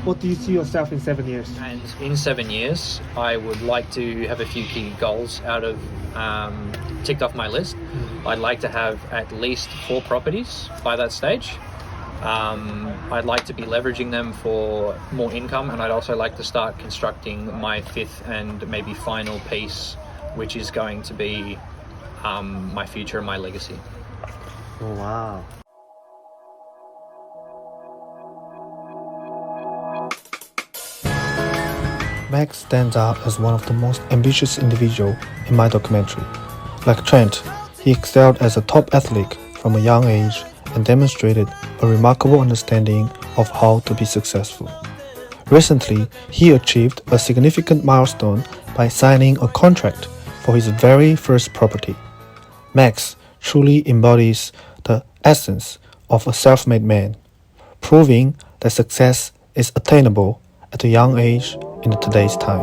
What do you see yourself in 7 years? And in 7 years, I would like to have a few key goals ticked off my list. I'd like to have at least 4 properties by that stage. I'd like to be leveraging them for more income, and I'd also like to start constructing my 5th and maybe final piece, which is going to be my future and my legacy. Oh, wow. Max stands out as one of the most ambitious individuals in my documentary. Like Trent, he excelled as a top athlete from a young age and demonstrated a remarkable understanding of how to be successful. Recently, he achieved a significant milestone by signing a contract for his very first property. Max truly embodies the essence of a self-made man, proving that success is attainable at a young age in today's time.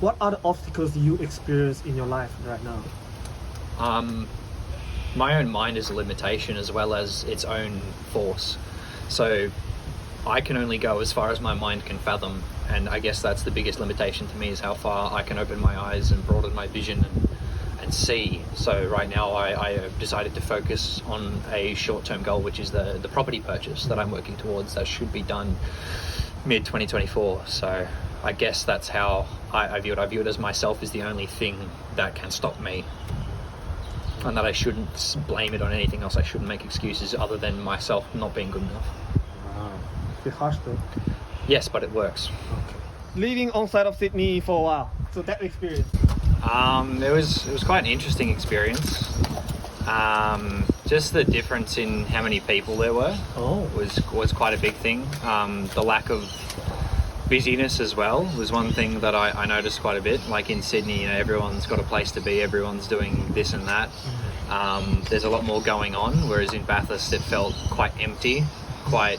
What are the obstacles you experience in your life right now? My own mind is a limitation as well as its own force. So I can only go as far as my mind can fathom, and I guess that's the biggest limitation to me, is how far I can open my eyes and broaden my vision and see. So right now I have decided to focus on a short-term goal, which is the property purchase that I'm working towards. That should be done mid-2024. So I guess that's how I view it. I view it as myself is the only thing that can stop me, and that I shouldn't blame it on anything else. I shouldn't make excuses other than myself not being good enough. Wow. It's harsh though. Yes, but it works. Okay. Living on side of Sydney for a while, so that experience. It was quite an interesting experience. Just the difference in how many people there were was quite a big thing. The lack of busyness as well was one thing that I noticed quite a bit. Like in Sydney, everyone's got a place to be, everyone's doing this and that. There's a lot more going on, whereas in Bathurst it felt quite empty, quite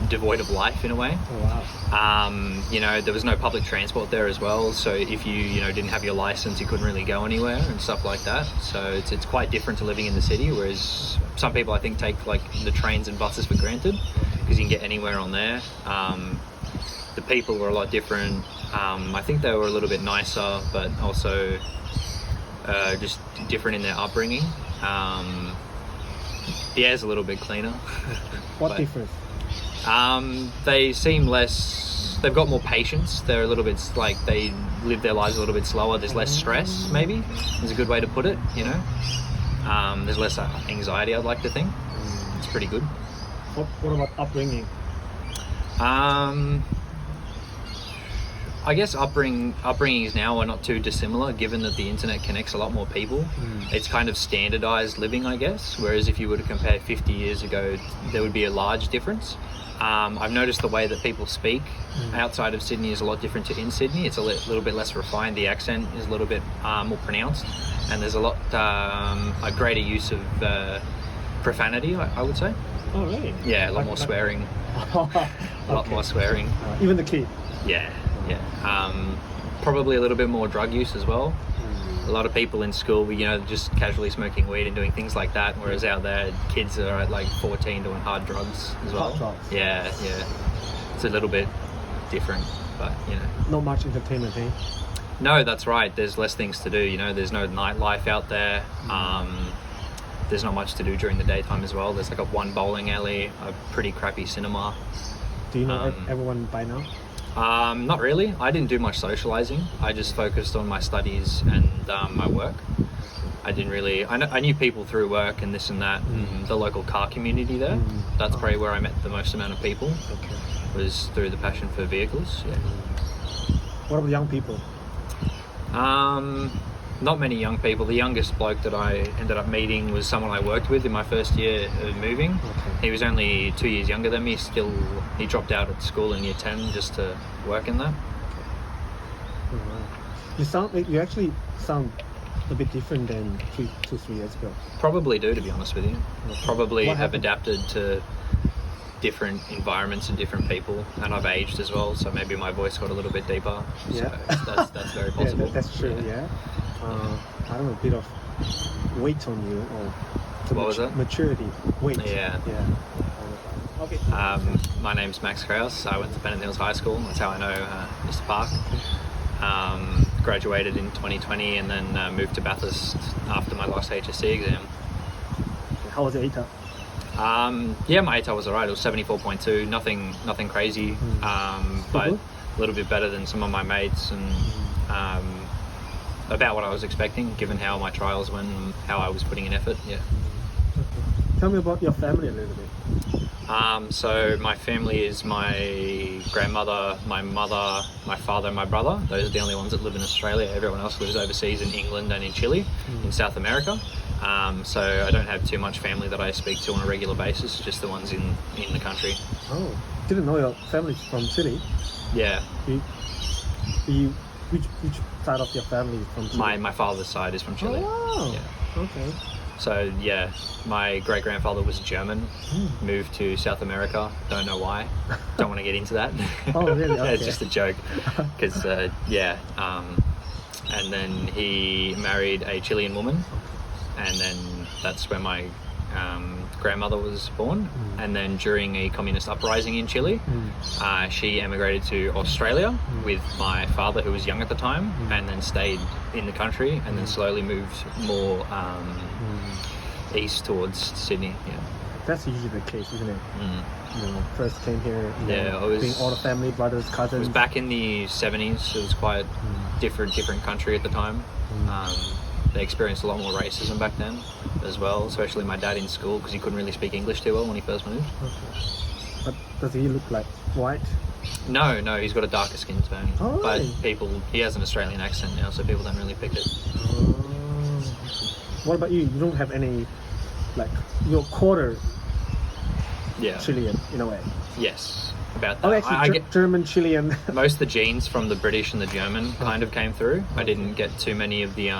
devoid of life in a way. Oh, wow. There was no public transport there as well, so if you didn't have your license, you couldn't really go anywhere and stuff like that. So it's quite different to living in the city, whereas some people I think take like the trains and buses for granted because you can get anywhere on there. The people were a lot different. I think they were a little bit nicer, but also just different in their upbringing. The air's a little bit cleaner. What difference? They seem less, they've got more patience. They're a little bit like, they live their lives a little bit slower. There's less stress, maybe, is a good way to put it, There's less anxiety, I'd like to think. It's pretty good. What about upbringing? I guess upbringings now are not too dissimilar, given that the internet connects a lot more people. It's kind of standardized living, I guess, whereas if you were to compare 50 years ago, there would be a large difference. I've noticed the way that people speak outside of Sydney is a lot different to in Sydney. It's a little bit less refined. The accent is a little bit more pronounced, and there's a greater use of profanity, I would say. Oh, really? Yeah, a lot more swearing. A lot more swearing. Even the kid? Yeah. Probably a little bit more drug use as well. A lot of people in school were, just casually smoking weed and doing things like that, whereas out there, kids are at like 14 doing hard drugs as well. Hard drugs? Yeah. It's a little bit different, but Not much entertainment, eh? No, that's right. There's less things to do. There's no nightlife out there. There's not much to do during the daytime as well. There's like one bowling alley, a pretty crappy cinema. Do you know everyone by now? Not really. I didn't do much socializing. I just focused on my studies and my work. I didn't really. I knew people through work and this and that, and the local car community there. That's probably where I met the most amount of people. Okay. Was through the passion for vehicles. Yeah. What about young people? Not many young people. The youngest bloke that I ended up meeting was someone I worked with in my first year of moving. Okay. He was only 2 years younger than me. He dropped out at school in year 10 just to work in that. You actually sound a bit different than 3 years ago. Probably do, to be honest with you. Okay. Probably What have happened? adapted to different environments and different people, and I've aged as well, so maybe my voice got a little bit deeper. Yeah. So that's very possible. Yeah, that's true. Yeah. I don't know, a bit of weight on you, or the What was it? maturity, weight? Yeah. Okay. My name's Max Kraus. I went to Penno UP High School. That's how I know Mr. Park. Graduated in 2020 and then moved to Bathurst after my last HSC exam. How was the ATAR? Yeah, my ATAR was alright. It was 74.2. Nothing crazy, but a little bit better than some of my mates, and about what I was expecting, given how my trials went and how I was putting in effort. Yeah. Tell me about your family a little bit. So my family is my grandmother, my mother, my father, and my brother. Those are the only ones that live in Australia. Everyone else lives overseas in England and in Chile, in South America. So I don't have too much family that I speak to on a regular basis, just the ones in the country. Oh, didn't know your family's from Chile. Yeah. Which side of your family is from Chile? My father's side is from Chile. Oh, wow. Yeah. Okay. So yeah, my great-grandfather was German, moved to South America. Don't know why. Don't want to get into that. Oh, really? Okay. It's just a joke. Because and then he married a Chilean woman, and then that's where my grandmother was born. And then during a communist uprising in Chile, she emigrated to Australia with my father, who was young at the time, and then stayed in the country, and then slowly moved more east towards Sydney. Yeah. That's usually the case, isn't it? You know, first came here, being all the family, brothers, cousins. It was back in the 70s. It was quite different country at the time. They experienced a lot more racism back then as well, especially my dad in school, because he couldn't really speak English too well when he first moved. Okay. But does he look like white? No, he's got a darker skin tone. Oh, but really? he has an Australian accent now, so people don't really pick it. What about you? You don't have any, like, you're quarter Chilean in a way. Yes, about that. Oh, actually, I get German, Chilean. most of the genes from the British and the German kind of came through. I didn't get too many of the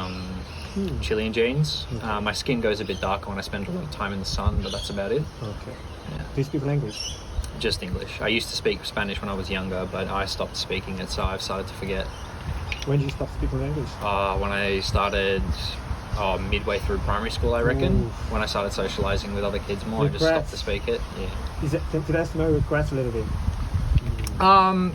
Chilean genes. My skin goes a bit darker when I spend a lot of time in the sun, but that's about it. Okay. Yeah. Do you speak language? Just English. I used to speak Spanish when I was younger, but I stopped speaking it, so I've started to forget. When did you stop speaking language? When I started midway through primary school, I reckon. When I started socializing with other kids more, I just stopped to speak it. Yeah. Did I smell regrets a little bit?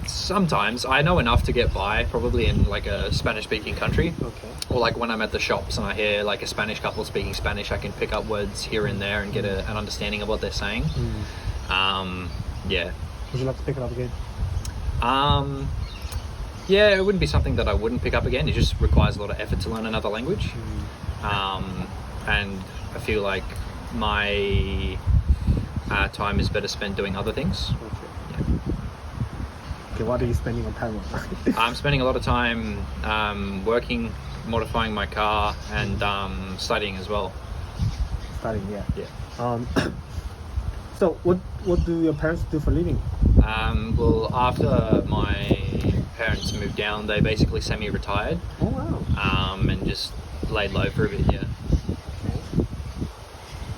Sometimes I know enough to get by, probably in like a Spanish-speaking country. Okay. Or like when I'm at the shops and I hear like a Spanish couple speaking Spanish, I can pick up words here and there and get an understanding of what they're saying. Yeah. Would you like to pick it up again? Yeah, it wouldn't be something that I wouldn't pick up again. It just requires a lot of effort to learn another language. And I feel like my time is better spent doing other things. Okay, what are you spending your time on? I'm spending a lot of time working, modifying my car, and studying as well. Studying, yeah. Yeah. So what do your parents do for a living? Well, after my parents moved down, they basically semi-retired. Oh, wow. And just laid low for a bit, yeah.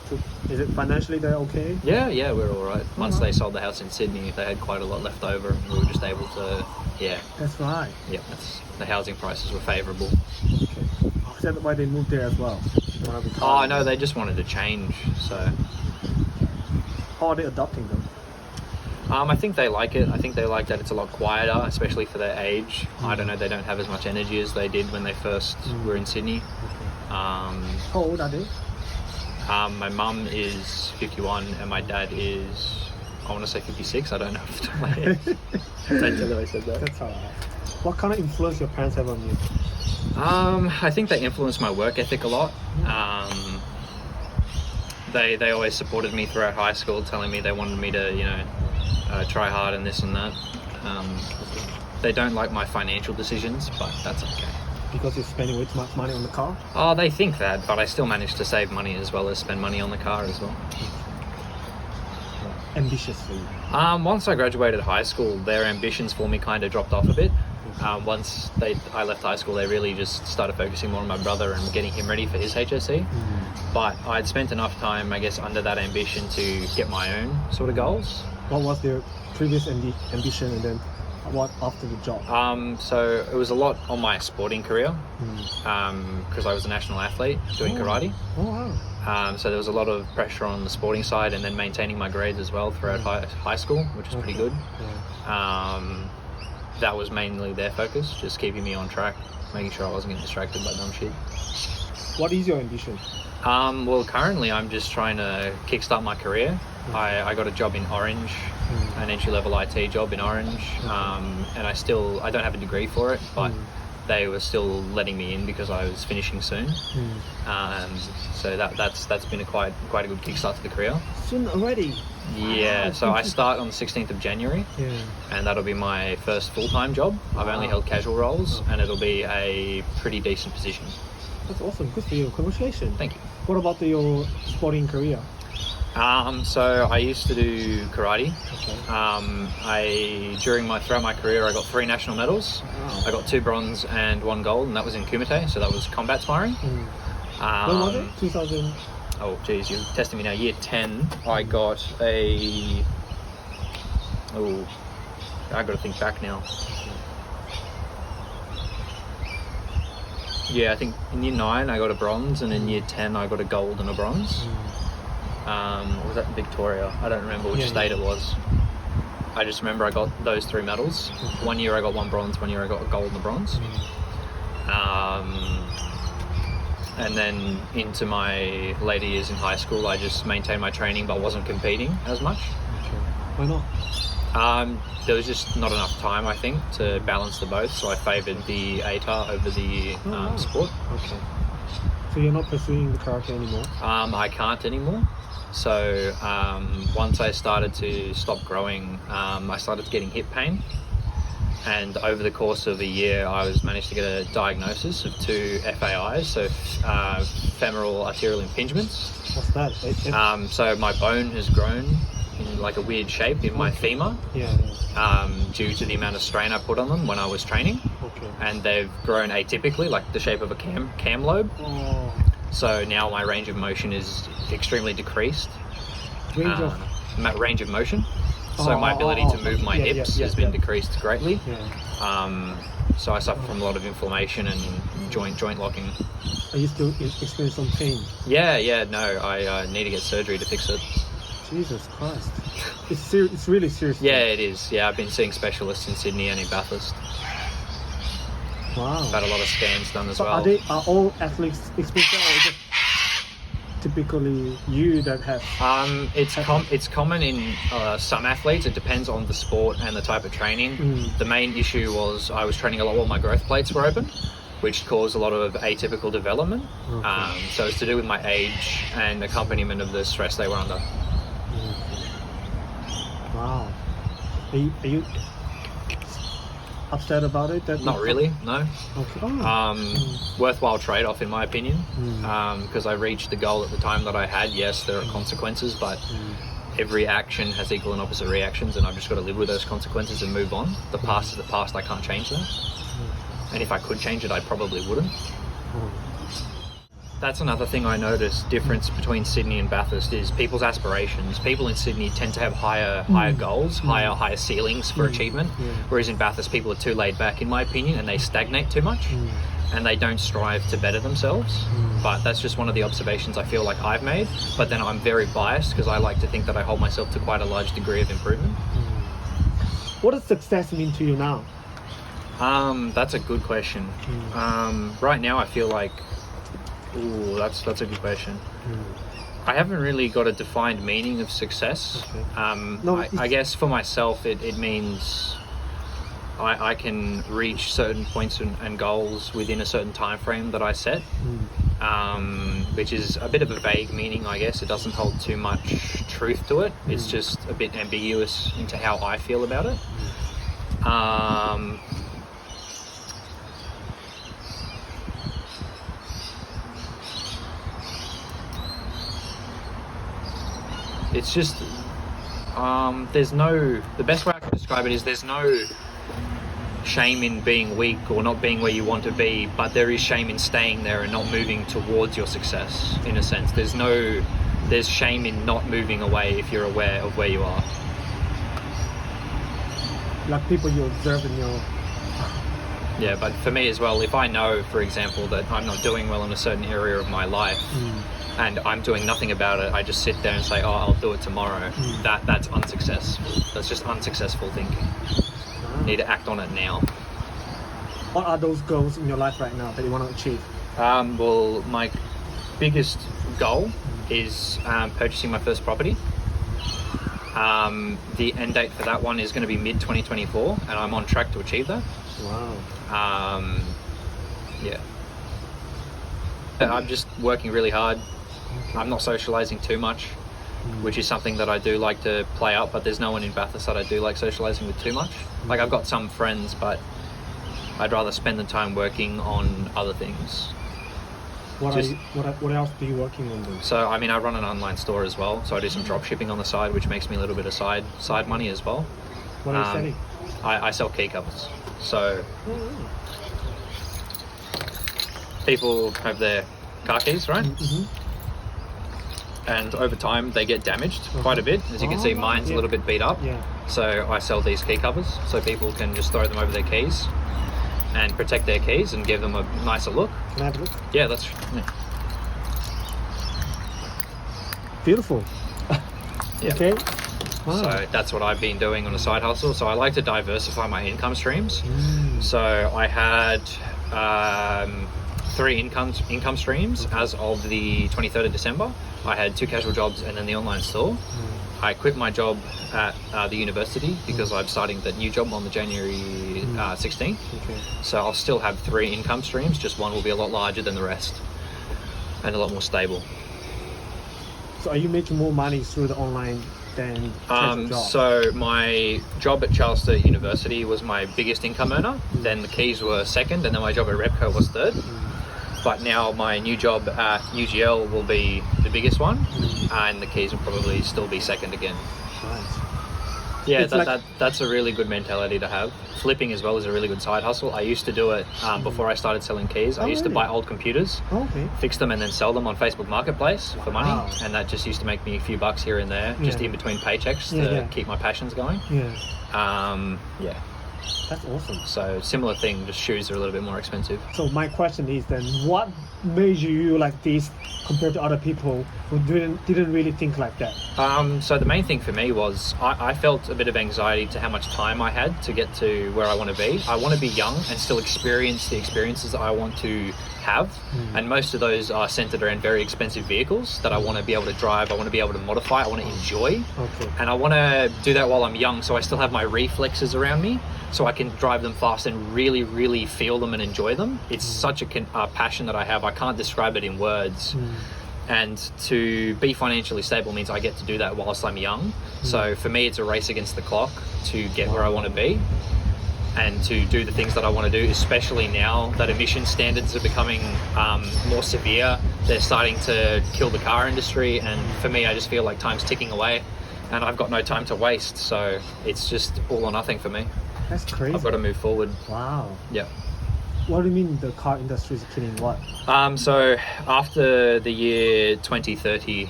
So is it financially they're okay? Yeah, we're all right. Once they sold the house in Sydney, they had quite a lot left over, and we were just able to, That's right. Yeah, the housing prices were favourable. Okay. Is that why they moved there as well? Oh, no, they just wanted to change, so... How are they adopting them? I think they like it. I think they like that it's a lot quieter, especially for their age. I don't know, they don't have as much energy as they did when they first were in Sydney. Okay. How old are they? My mum is 51 and my dad is, I want to say 56. I don't know off the top of my head. Don't tell them I said that. That's alright. What kind of influence your parents have on you? I think they influenced my work ethic a lot. They always supported me throughout high school, telling me they wanted me to, try hard and this and that. They don't like my financial decisions, but that's okay. Because you're spending way too much money on the car? Oh, they think that, but I still manage to save money as well as spend money on the car as well. Ambitiously. Once I graduated high school, their ambitions for me kind of dropped off a bit. Once I left high school, they really just started focusing more on my brother and getting him ready for his HSC. But I'd spent enough time, I guess, under that ambition to get my own sort of goals. What was their previous ambition, and then What after the job? So it was a lot on my sporting career because I was a national athlete doing karate. Oh wow. So there was a lot of pressure on the sporting side, and then maintaining my grades as well throughout high school, which is pretty good. That was mainly their focus, just keeping me on track, making sure I wasn't getting distracted by dumb shit. What is your ambition? Well, currently I'm just trying to kickstart my career. I got a job in Orange, an entry-level IT job in Orange, and I don't have a degree for it, but they were still letting me in because I was finishing soon. So that's been quite a good kickstart to the career. Soon already? Yeah, so I start on the 16th of January, and that'll be my first full-time job. I've only held casual roles, and it'll be a pretty decent position. That's awesome. Good for you. Congratulations. Thank you. What about your sporting career? So I used to do karate. Throughout my career, I got 3 national medals. Wow. I got 2 bronze and 1 gold, and that was in kumite, so that was combat sparring. When was it? 2000? Oh, geez, you're testing me now. Year 10, I got I got to think back now. Yeah, I think in year 9 I got a bronze, and in year 10 I got a gold and a bronze. Was that in Victoria? I don't remember which state it was. I just remember I got those 3 medals. One year I got 1 bronze, one year I got a gold and a bronze. And then into my later years in high school, I just maintained my training but wasn't competing as much. Why not? There was just not enough time, I think, to balance the both, so I favoured the ATAR over the sport. Okay. So you're not pursuing the karate anymore? I can't anymore. So once I started to stop growing, I started getting hip pain. And over the course of a year, I managed to get a diagnosis of 2 FAIs, so femoral arterial impingements. What's that? So my bone has grown in like a weird shape in my femur due to the amount of strain I put on them when I was training. And they've grown atypically, like the shape of a cam lobe. So now my range of motion is extremely decreased. Range of motion. So my ability to move my hips has been decreased greatly. So I suffer from a lot of inflammation and joint locking. Are you still experiencing some pain? No, I need to get surgery to fix it. Jesus Christ. It's really serious. Yeah, it is. Yeah, I've been seeing specialists in Sydney and in Bathurst. Wow. I've had a lot of scans done as well. Are all athletes experiencing that, or just typically you that have? It's common in some athletes. It depends on the sport and the type of training. The main issue was I was training a lot while my growth plates were open, which caused a lot of atypical development. So it's to do with my age and accompaniment of the stress they were under. Wow. Are you upset about it? Not really, no. Okay. Worthwhile trade-off in my opinion, because I reached the goal at the time that I had. Yes, there are consequences, but every action has equal and opposite reactions, and I've just got to live with those consequences and move on. The past is the past. I can't change that, and if I could change it, I probably wouldn't. That's another thing I noticed, difference between Sydney and Bathurst, is people's aspirations. People in Sydney tend to have higher goals, higher ceilings for achievement, whereas in Bathurst people are too laid back, in my opinion, and they stagnate too much, and they don't strive to better themselves. But that's just one of the observations I feel like I've made, but then I'm very biased because I like to think that I hold myself to quite a large degree of improvement. What does success mean to you now? That's a good question. Right now I feel like that's a good question. I haven't really got a defined meaning of success. I guess for myself it means I can reach certain points and goals within a certain time frame that I set, which is a bit of a vague meaning, I guess. It doesn't hold too much truth to it. It's just a bit ambiguous into how I feel about it. It's just, the best way I can describe it is there's no shame in being weak or not being where you want to be, but there is shame in staying there and not moving towards your success, in a sense. There's shame in not moving away if you're aware of where you are. like people you observe in your. Yeah, but for me as well, if I know, for example, that I'm not doing well in a certain area of my life and I'm doing nothing about it, I just sit there and say, oh, I'll do it tomorrow. That's unsuccessful. That's just unsuccessful thinking. You need to act on it now. What are those goals in your life right now that you want to achieve? Well, my biggest goal is purchasing my first property. The end date for that one is going to be mid-2024, and I'm on track to achieve that. Wow. Yeah. I'm just working really hard. I'm not socializing too much, which is something that I do like to play up, but there's no one in Bathurst that I do like socializing with too much. Like, I've got some friends, but I'd rather spend the time working on other things. What else do you working on then? So, I mean, I run an online store as well, so I do some drop shipping on the side, which makes me a little bit of side money as well. What are you selling? I sell key covers. So people have their car keys, right? And over time they get damaged quite a bit. As you can see, mine's a little bit beat up. So I sell these key covers so people can just throw them over their keys and protect their keys and give them a nicer look. Can I have a look? Yeah, beautiful. Okay. Wow. So that's what I've been doing on a side hustle. So I like to diversify my income streams. So I had 3 income streams as of the 23rd of December. I had 2 casual jobs and then the online store. I quit my job at the university because I'm starting the new job on the January 16th. So I'll still have 3 income streams, just one will be a lot larger than the rest and a lot more stable. So are you making more money through the online than job? So my job at Charles Sturt University was my biggest income earner, then the keys were second, and then my job at Repco was third. But now my new job at UGL will be the biggest one, and the keys will probably still be second again. Nice. Yeah, that's a really good mentality to have. Flipping as well is a really good side hustle. I used to do it before I started selling keys. I used to buy old computers, fix them and then sell them on Facebook Marketplace for money. And that just used to make me a few bucks here and there, just in between paychecks to keep my passions going. That's awesome. So similar thing, just shoes are a little bit more expensive. So my question is then, what made you like this compared to other people who didn't really think like that? So the main thing for me was I felt a bit of anxiety to how much time I had to get to where I want to be. I want to be young and still experience the experiences that I want to have, and most of those are centered around very expensive vehicles that I want to be able to drive, I want to be able to modify, I want to enjoy, and I want to do that while I'm young, so I still have my reflexes around me, so I can drive them fast and really, really feel them and enjoy them. It's such a passion that I have. I can't describe it in words. And to be financially stable means I get to do that whilst I'm young. So for me, it's a race against the clock to get where I want to be and to do the things that I want to do, especially now that emission standards are becoming more severe. They're starting to kill the car industry, and for me, I just feel like time's ticking away and I've got no time to waste. So it's just all or nothing for me. That's crazy. I've got to move forward. Wow. Yeah. What do you mean the car industry is killing what? So after the year 2030,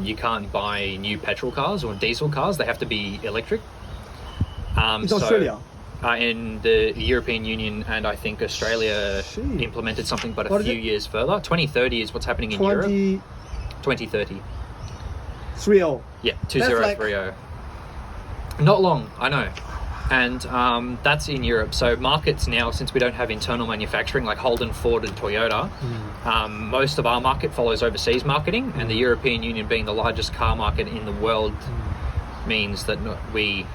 you can't buy new petrol cars or diesel cars. They have to be electric. In Australia? In the European Union, and I think Australia implemented something, but a few years further. 2030 is what's happening in Europe. 2030. 30. Yeah, 2030. Not long, I know. And that's in Europe. So markets now, since we don't have internal manufacturing like Holden, Ford and Toyota, most of our market follows overseas marketing, and the European Union being the largest car market in the world means that we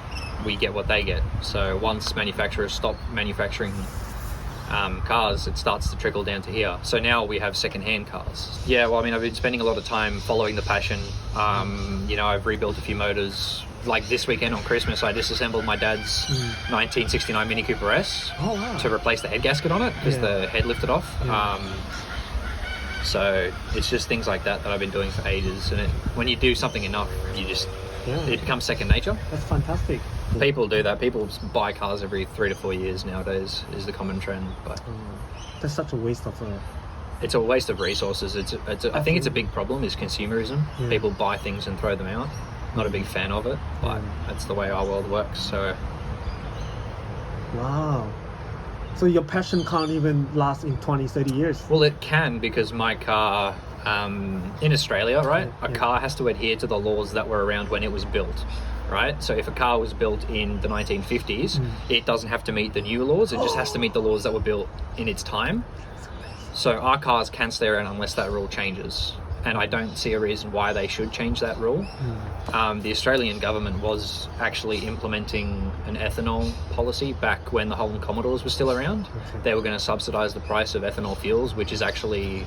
get what they get. So once manufacturers stop manufacturing cars, it starts to trickle down to here. So now we have second-hand cars. Yeah, well, I mean, I've been spending a lot of time following the passion. I've rebuilt a few motors. Like this weekend on Christmas, I disassembled my dad's 1969 Mini Cooper S to replace the head gasket on it because the head lifted off. So it's just things like that I've been doing for ages. And when you do something enough, it becomes second nature. That's fantastic. People do that. People buy cars every 3 to 4 years nowadays is the common trend. But that's such a waste of it's a waste of resources. I think it's a big problem is consumerism. People buy things and throw them out. Not a big fan of it, but that's the way our world works. So Wow. So your passion can't even last in 20, 30 years. Well, it can, because my car, in Australia, right, a Yeah. car has to adhere to the laws that were around when it was built, right? So if a car was built in the 1950s, it doesn't have to meet the new laws, it just has to meet the laws that were built in its time. So our cars can stay around unless that rule changes. And I don't see a reason why they should change that rule. The Australian government was actually implementing an ethanol policy back when the Holland Commodores were still around. Okay. They were going to subsidise the price of ethanol fuels, which is actually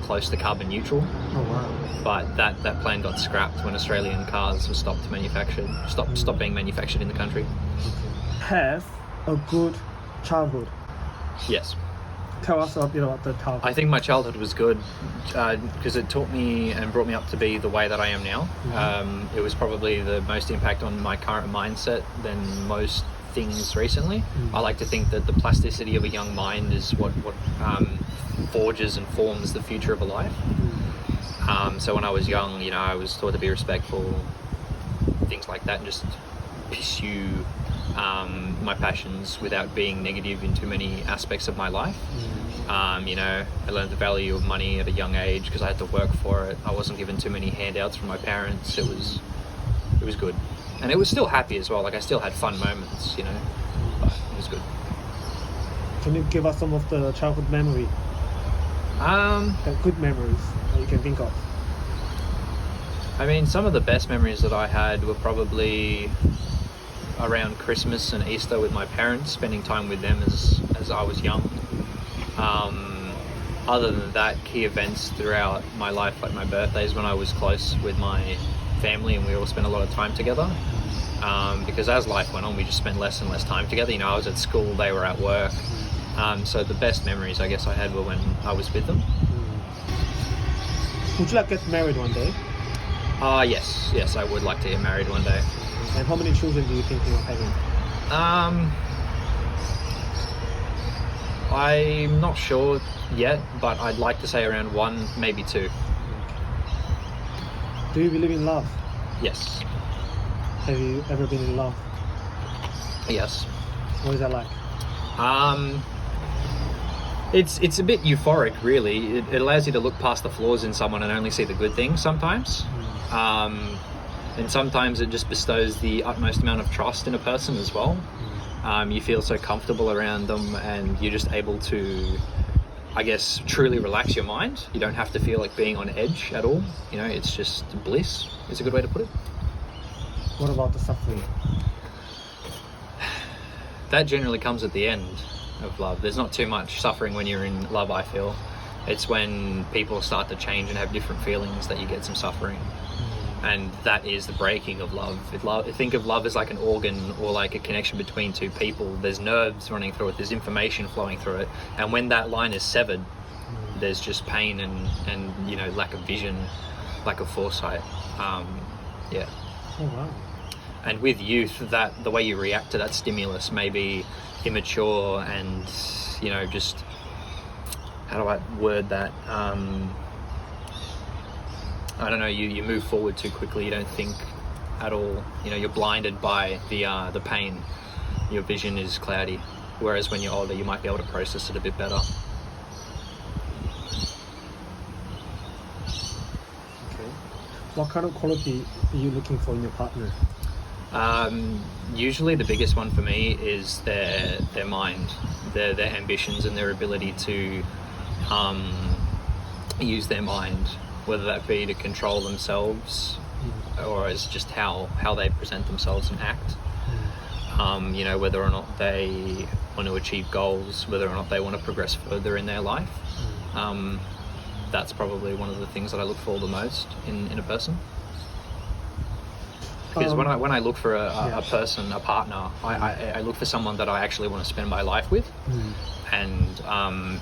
close to carbon neutral. Oh wow. But that plan got scrapped when Australian cars were stopped being manufactured in the country. Have a good childhood. Yes. Tell us a bit about the childhood. I think my childhood was good because it taught me and brought me up to be the way that I am now. It was probably the most impact on my current mindset than most things recently. I like to think that the plasticity of a young mind is what forges and forms the future of a life. So when I was young, I was taught to be respectful, things like that, and just pursue my passions without being negative in too many aspects of my life. I learned the value of money at a young age because I had to work for it. I wasn't given too many handouts from my parents. It was good, and it was still happy as well. Like I still had fun moments, but it was good. Can you give us some of the childhood memory? The good memories that you can think of. I mean, some of the best memories that I had were probably around Christmas and Easter with my parents, spending time with them as I was young. Other than that, key events throughout my life, like my birthdays, when I was close with my family and we all spent a lot of time together. Because as life went on, we just spent less and less time together. I was at school, they were at work. So the best memories I guess I had were when I was with them. Would you like to get married one day? Yes, I would like to get married one day. And how many children do you think you're having? I'm not sure yet, but I'd like to say around 1, maybe 2. Do you believe in love? Yes. Have you ever been in love? Yes. What is that like? It's a bit euphoric, really. It allows you to look past the flaws in someone and only see the good things sometimes. And sometimes it just bestows the utmost amount of trust in a person as well. You feel so comfortable around them and you're just able to, I guess, truly relax your mind. You don't have to feel like being on edge at all. It's just bliss. It's a good way to put it. What about the suffering? That generally comes at the end of love. There's not too much suffering when you're in love, I feel. It's when people start to change and have different feelings that you get some suffering. And that is the breaking of love. Think of love as like an organ or like a connection between two people. There's nerves running through it, there's information flowing through it. And when that line is severed, there's just pain and lack of vision, lack of foresight. Yeah. Oh wow. And with youth, that the way you react to that stimulus may be immature and, just, how do I word that? I don't know, you move forward too quickly, you don't think at all. You're blinded by the pain. Your vision is cloudy. Whereas when you're older, you might be able to process it a bit better. Okay. What kind of quality are you looking for in your partner? Usually the biggest one for me is their mind, their ambitions and their ability to use their mind, whether that be to control themselves or as just how they present themselves and act. Whether or not they want to achieve goals, whether or not they want to progress further in their life. That's probably one of the things that I look for the most in a person. Because when I look for a person, a partner, I look for someone that I actually want to spend my life with. And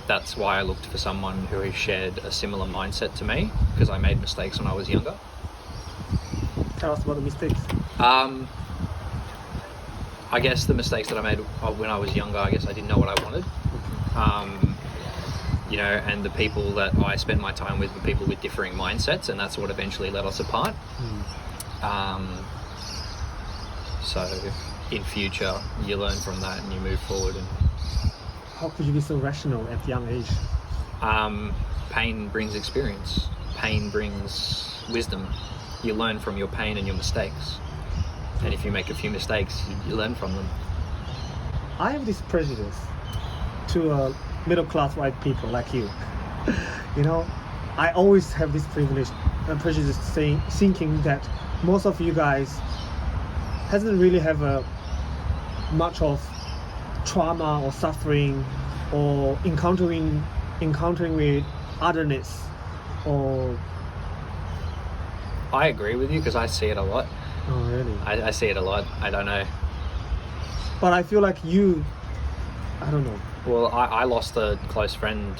that's why I looked for someone who shared a similar mindset to me, because I made mistakes when I was younger. Tell us about the mistakes. I guess the mistakes that I made when I was younger, I guess I didn't know what I wanted. And the people that I spent my time with were people with differing mindsets, and that's what eventually led us apart. So in future you learn from that and you move forward. And How could you be so rational at young age? pain brings experience. Pain brings wisdom. You learn from your pain and your mistakes. And if you make a few mistakes, you learn from them. I have this prejudice to middle-class white people like you. You know, I always have this prejudice thinking that most of you guys hasn't really have a much of trauma or suffering or encountering with otherness or. I agree with you because I see it a lot. Oh really? I see it a lot. I don't know. But I feel like you, I don't know. Well, I lost a close friend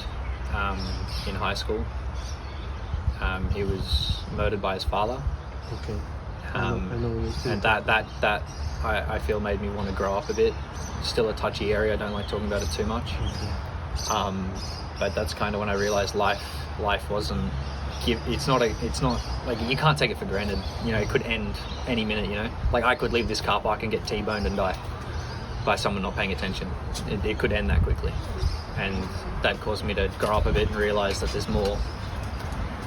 in high school. He was murdered by his father. Okay. I know and that I feel made me want to grow up a bit. Still a touchy area. I don't like talking about it too much. Okay. But that's kind of when I realized life wasn't. It's not like you can't take it for granted. You know, it could end any minute. You know, like I could leave this car park and get T-boned and die by someone not paying attention. It could end that quickly, and that caused me to grow up a bit and realize that there's more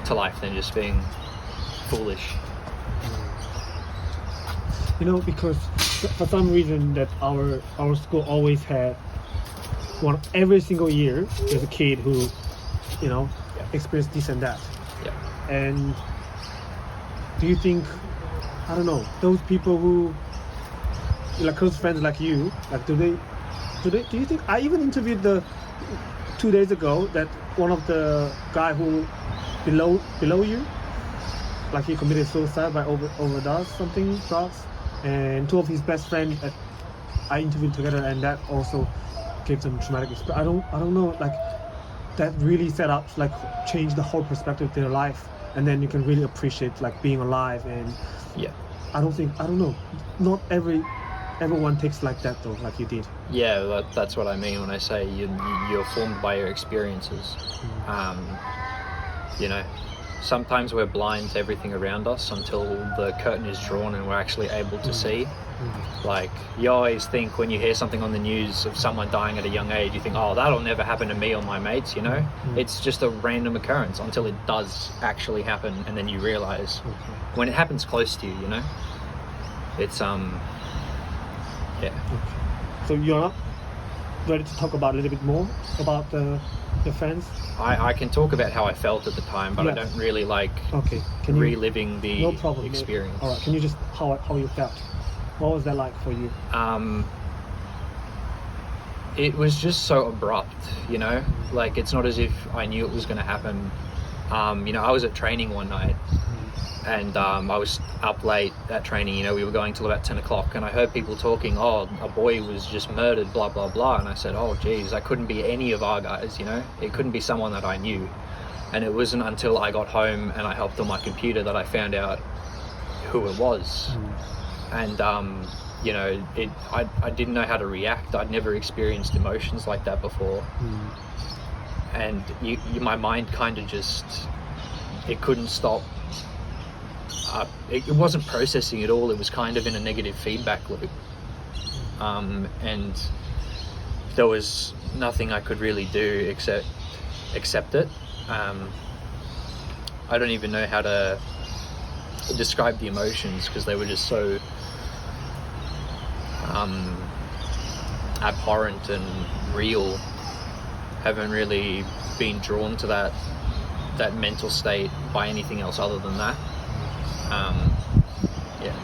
to life than just being foolish. You know, because for some reason that our school always had every single year there's a kid who, you know, experienced this and that. Yeah. And do you think, I don't know, those people who like close friends like you, like do you think, I even interviewed 2 days ago that one of the guy who below you, like he committed suicide by overdose something, drugs, and two of his best friends that I interviewed together, and that also gave them traumatic experience. I don't know, like that really set up, like changed the whole perspective of their life, and then you can really appreciate like being alive. And Yeah. I don't know, not everyone takes like that though, like you did. Yeah, that's what I mean when I say you're formed by your experiences. You know, sometimes we're blind to everything around us until the curtain is drawn and we're actually able to see. Like, you always think when you hear something on the news of someone dying at a young age, you think, oh, that'll never happen to me or my mates, you know? It's just a random occurrence until it does actually happen, and then you realize when it happens close to you, you know? It's, yeah. So you're not ready to talk about a little bit more about your friends? I can talk about how I felt at the time, but I don't really like reliving the experience. All right, can you just, how you felt? What was that like for you? It was just so abrupt, you know? Like, it's not as if I knew it was going to happen. You know, I was at training one night, and I was up late at training. You know, we were going till about 10 o'clock, and I heard people talking, oh, a boy was just murdered, blah, blah, blah. And I said, oh, geez, that couldn't be any of our guys, you know? It couldn't be someone that I knew. And it wasn't until I got home and I helped on my computer that I found out who it was. And, you know, I didn't know how to react. I'd never experienced emotions like that before. And my mind kind of just, it couldn't stop. It wasn't processing at all. It was kind of in a negative feedback loop. And there was nothing I could really do except accept it. I don't even know how to describe the emotions because they were just so abhorrent and real. Haven't really been drawn to that mental state by anything else other than that. Yeah.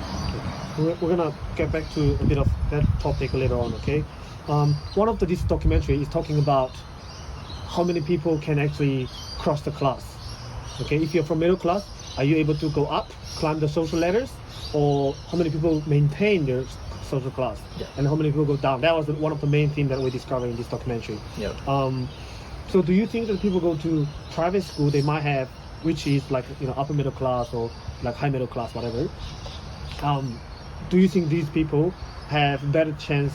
We're gonna get back to a bit of that topic later on, okay? One of this documentary is talking about how many people can actually cross the class. Okay, if you're from middle class, are you able to go up, climb the social ladders, or how many people maintain their social class, and how many people go down? That was one of the main themes that we discovered in this documentary. Yeah. So do you think that people go to private school, they might have, which is like, you know, upper middle class or like high middle class, whatever. Do you think these people have better chance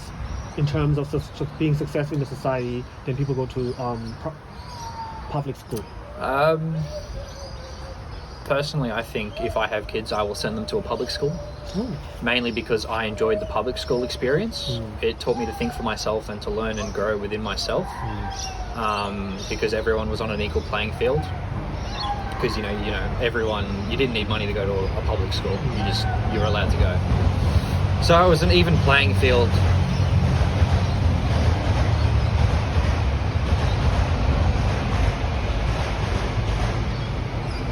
in terms of being successful in the society than people go to public school? personally, I think if I have kids, I will send them to a public school. Mainly because I enjoyed the public school experience. It taught me to think for myself and to learn and grow within myself. Because everyone was on an equal playing field. Because everyone, you didn't need money to go to a public school. You were allowed to go. So it was an even playing field.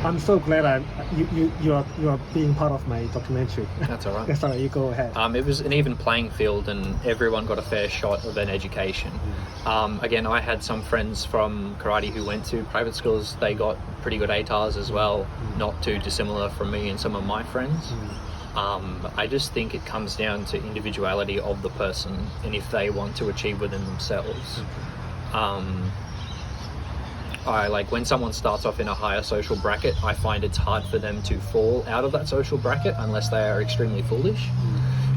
I'm so glad you are being part of my documentary. That's all right. Sorry, you go ahead. It was an even playing field, and everyone got a fair shot of an education. Again, I had some friends from karate who went to private schools. They got pretty good ATARs as well, not too dissimilar from me and some of my friends. I just think it comes down to individuality of the person and if they want to achieve within themselves. I like when someone starts off in a higher social bracket, I find it's hard for them to fall out of that social bracket unless they are extremely foolish,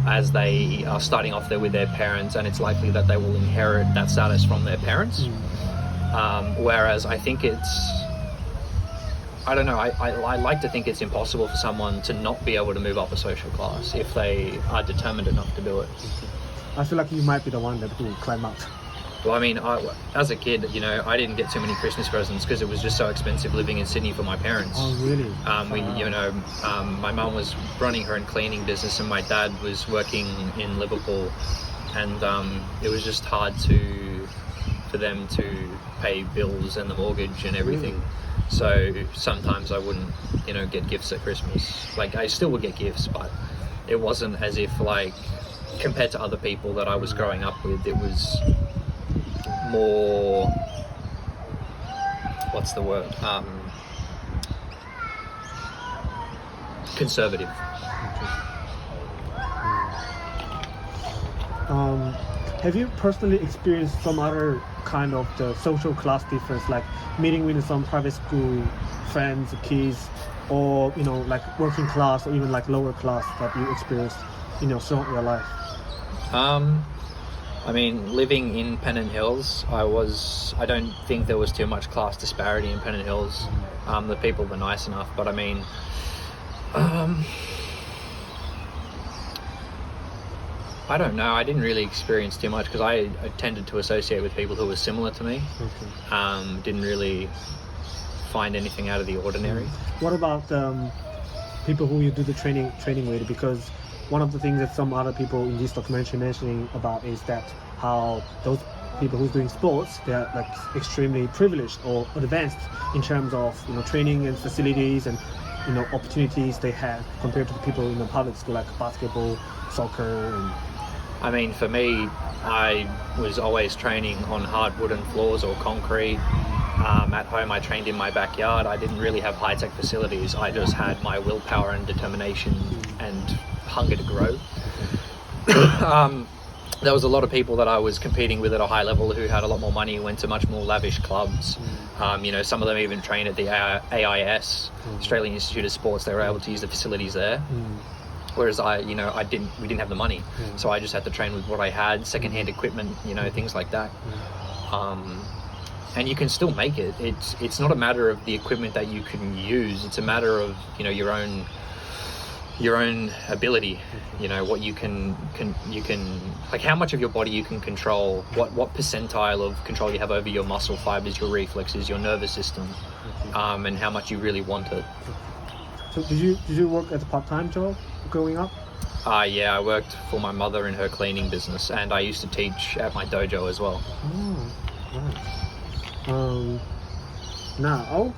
as they are starting off there with their parents, and it's likely that they will inherit that status from their parents. Whereas I think I like to think it's impossible for someone to not be able to move up a social class if they are determined enough to do it. I feel like you might be the one that will climb up. Well, I mean, as a kid, I didn't get too many Christmas presents because it was just so expensive living in Sydney for my parents. Oh, really? My mum was running her own cleaning business, and my dad was working in Liverpool, and it was just hard for them to pay bills and the mortgage and everything. So sometimes I wouldn't, get gifts at Christmas. Like, I still would get gifts, but it wasn't as if, like, compared to other people that I was growing up with, it was more, what's the word, conservative. Have you personally experienced some other kind of the social class difference, like meeting with some private school friends, kids, or like working class or even like lower class that you experienced throughout your life? I mean, living in Pennant Hills, I don't think there was too much class disparity in Pennant Hills. The people were nice enough, but I mean, I don't know. I didn't really experience too much because I tended to associate with people who were similar to me. Didn't really find anything out of the ordinary. What about people who you do the training with? Because one of the things that some other people in this documentary mentioning about is that how those people who's doing sports, they're like extremely privileged or advanced in terms of training and facilities and opportunities they have compared to the people in the public school, like basketball, soccer. I mean, for me, I was always training on hard wooden floors or concrete. At home, I trained in my backyard. I didn't really have high-tech facilities. I just had my willpower and determination and hunger to grow. There was a lot of people that I was competing with at a high level who had a lot more money, went to much more lavish clubs. Some of them even trained at the AIS, Australian Institute of Sports. They were able to use the facilities there. Whereas we didn't have the money. So I just had to train with what I had, secondhand equipment, things like that. And you can still make it. It's not a matter of the equipment that you can use. It's a matter of, your own ability, what you can like how much of your body you can control, what percentile of control you have over your muscle fibers, your reflexes, your nervous system, and how much you really want it. So did you work as a part-time job growing up? Yeah, I worked for my mother in her cleaning business, and I used to teach at my dojo as well. Now,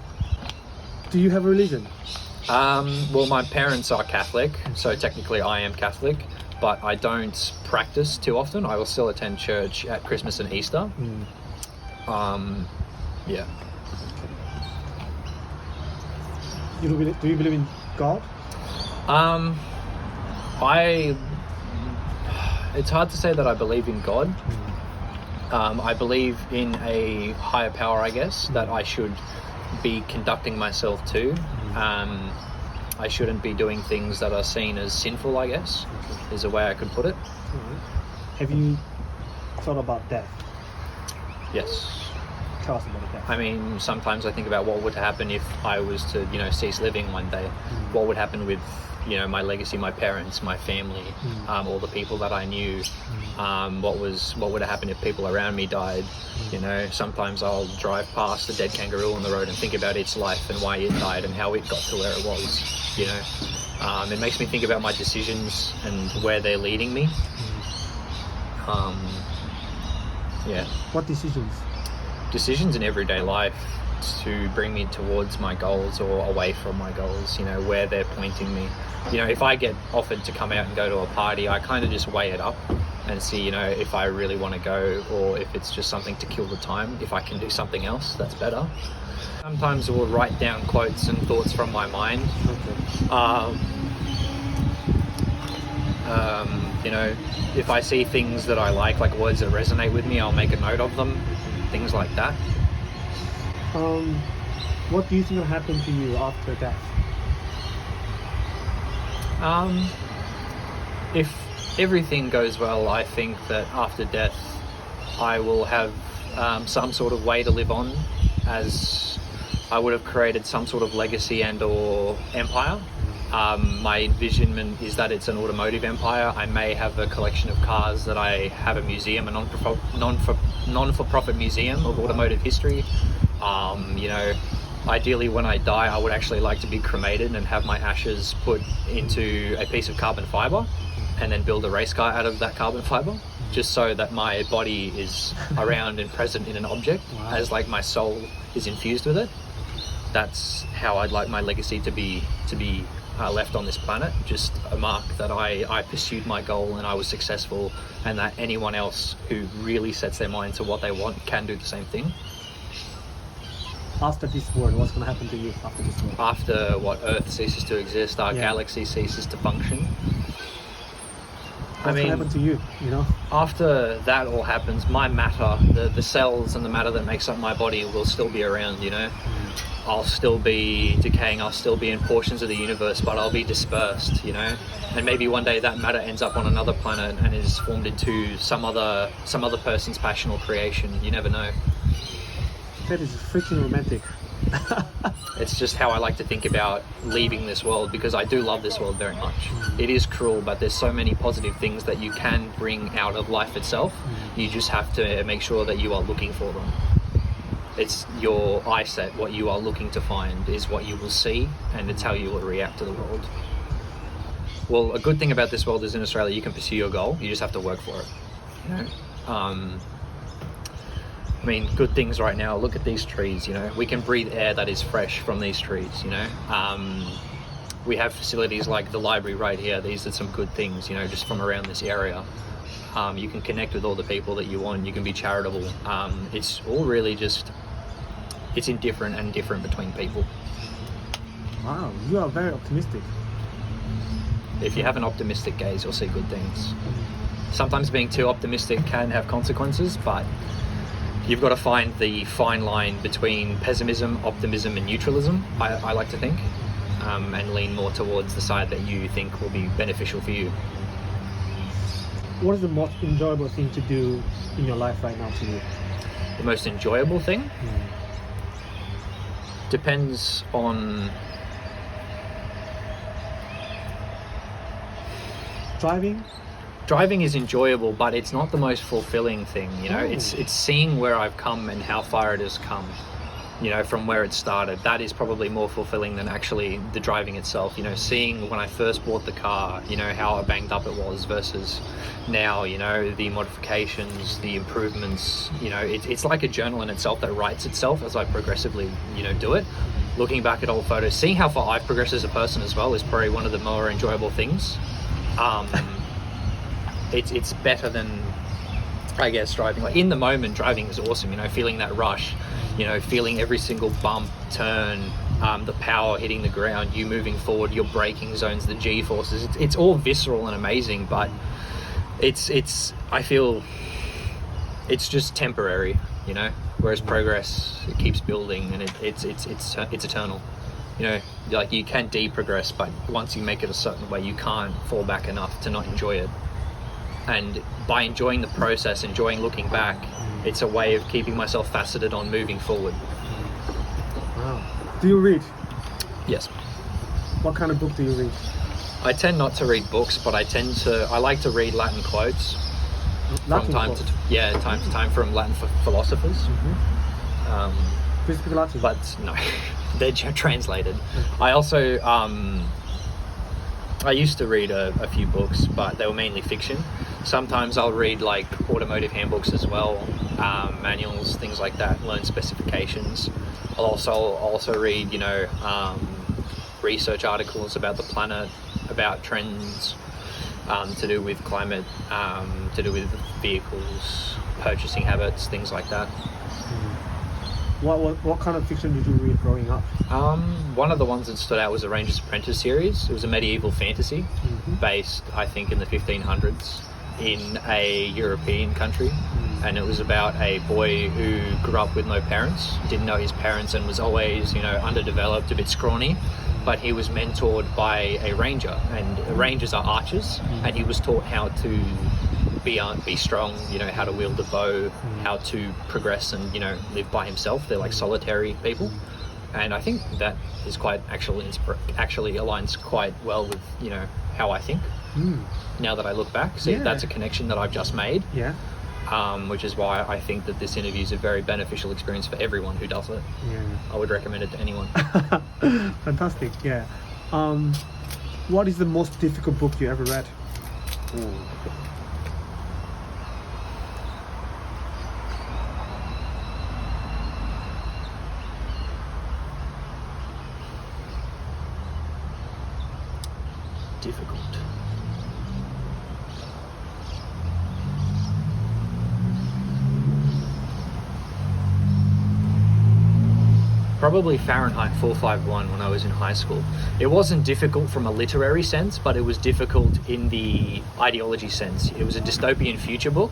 do you have a religion? Well, my parents are Catholic, so technically I am Catholic, but I don't practice too often. I will still attend church at Christmas and Easter. Yeah. Do you believe in God? It's hard to say that I believe in God. I believe in a higher power, I guess, that I should be conducting myself to. I shouldn't be doing things that are seen as sinful, I guess, is a way I could put it. Have you thought about death? Yes. tell us about that. I mean, sometimes I think about what would happen if I was to, cease living one day. What would happen with, my legacy, my parents, my family, all the people that I knew. What would happen if people around me died? Sometimes I'll drive past a dead kangaroo on the road and think about its life and why it died and how it got to where it was. It makes me think about my decisions and where they're leading me. What decisions? Decisions in everyday life to bring me towards my goals or away from my goals, where they're pointing me. If I get offered to come out and go to a party, I kind of just weigh it up and see, if I really want to go or if it's just something to kill the time. If I can do something else, that's better. Sometimes I will write down quotes and thoughts from my mind. If I see things that I like words that resonate with me, I'll make a note of them, things like that. What do you think will happen to you after death? If everything goes well, I think that after death I will have some sort of way to live on, as I would have created some sort of legacy and or empire. My envisionment is that it's an automotive empire. I may have a collection of cars that I have a museum, a non-for-profit museum of automotive history. Ideally when I die, I would actually like to be cremated and have my ashes put into a piece of carbon fiber and then build a race car out of that carbon fiber, just so that my body is around and present in an object. Wow. As my soul is infused with it. That's how I'd like my legacy to be left on this planet, just a mark that I pursued my goal and I was successful, and that anyone else who really sets their mind to what they want can do the same thing. After this world, what's going to happen to you after this world? After Earth ceases to exist, our galaxy ceases to function. What's going to happen to you, After that all happens, my matter, the cells and the matter that makes up my body will still be around, I'll still be decaying, I'll still be in portions of the universe, but I'll be dispersed, and maybe one day that matter ends up on another planet and is formed into some other person's passion or creation. You never know. That is freaking romantic. It's just how I like to think about leaving this world, because I do love this world very much. It is cruel, but there's so many positive things that you can bring out of life itself. You just have to make sure that you are looking for them. It's your eyesight, what you are looking to find is what you will see, and it's how you will react to the world. Well, a good thing about this world is in Australia you can pursue your goal, you just have to work for it. Good things right now, look at these trees, we can breathe air that is fresh from these trees, we have facilities like the library right here. These are some good things, just from around this area. You can connect with all the people that you want, you can be charitable. It's all really just, it's indifferent and different between people. Wow, you are very optimistic. If you have an optimistic gaze, you'll see good things. Sometimes being too optimistic can have consequences, but you've got to find the fine line between pessimism, optimism, and neutralism, I like to think, and lean more towards the side that you think will be beneficial for you. What is the most enjoyable thing to do in your life right now to you? The most enjoyable thing? Depends on... Driving is enjoyable, but it's not the most fulfilling thing, It's seeing where I've come and how far it has come, from where it started. That is probably more fulfilling than actually the driving itself, seeing when I first bought the car, how banged up it was versus now, the modifications, the improvements, it's like a journal in itself that writes itself as I progressively, do it. Looking back at old photos, seeing how far I've progressed as a person as well is probably one of the more enjoyable things. It's better than, I guess, driving. In the moment, driving is awesome, feeling that rush, feeling every single bump, turn, the power hitting the ground, you moving forward, your braking zones, the G-forces. It's all visceral and amazing, but I feel it's just temporary, whereas progress, it keeps building and it's eternal. You can deprogress, but once you make it a certain way, you can't fall back enough to not enjoy it. And by enjoying the process, enjoying looking back, it's a way of keeping myself faceted on moving forward. Wow. Do you read? Yes. What kind of book do you read? I tend not to read books, but I like to read Latin quotes Latin from quotes? time to time from Latin philosophers. Do you speak Latin? But no, they're translated. I also I used to read a few books, but they were mainly fiction. Sometimes I'll read like automotive handbooks as well, manuals, things like that, learn specifications. I'll also read, research articles about the planet, about trends, to do with climate, to do with vehicles, purchasing habits, things like that. What kind of fiction did you read growing up? One of the ones that stood out was the Ranger's Apprentice series. It was a medieval fantasy based, I think, in the 1500s in a European country. And it was about a boy who grew up with no parents, didn't know his parents, and was always, underdeveloped, a bit scrawny. But he was mentored by a ranger, and rangers are archers, and he was taught how to be strong, how to wield a bow, how to progress and, live by himself. They're like solitary people. And I think that is quite actually aligns quite well with, how I think now that I look back. So that's a connection that I've just made. Yeah. Which is why I think that this interview is a very beneficial experience for everyone who does it. Yeah. I would recommend it to anyone. Fantastic. Yeah. What is the most difficult book you ever read? Ooh. Difficult. Probably Fahrenheit 451 when I was in high school. It wasn't difficult from a literary sense, but it was difficult in the ideology sense. It was a dystopian future book,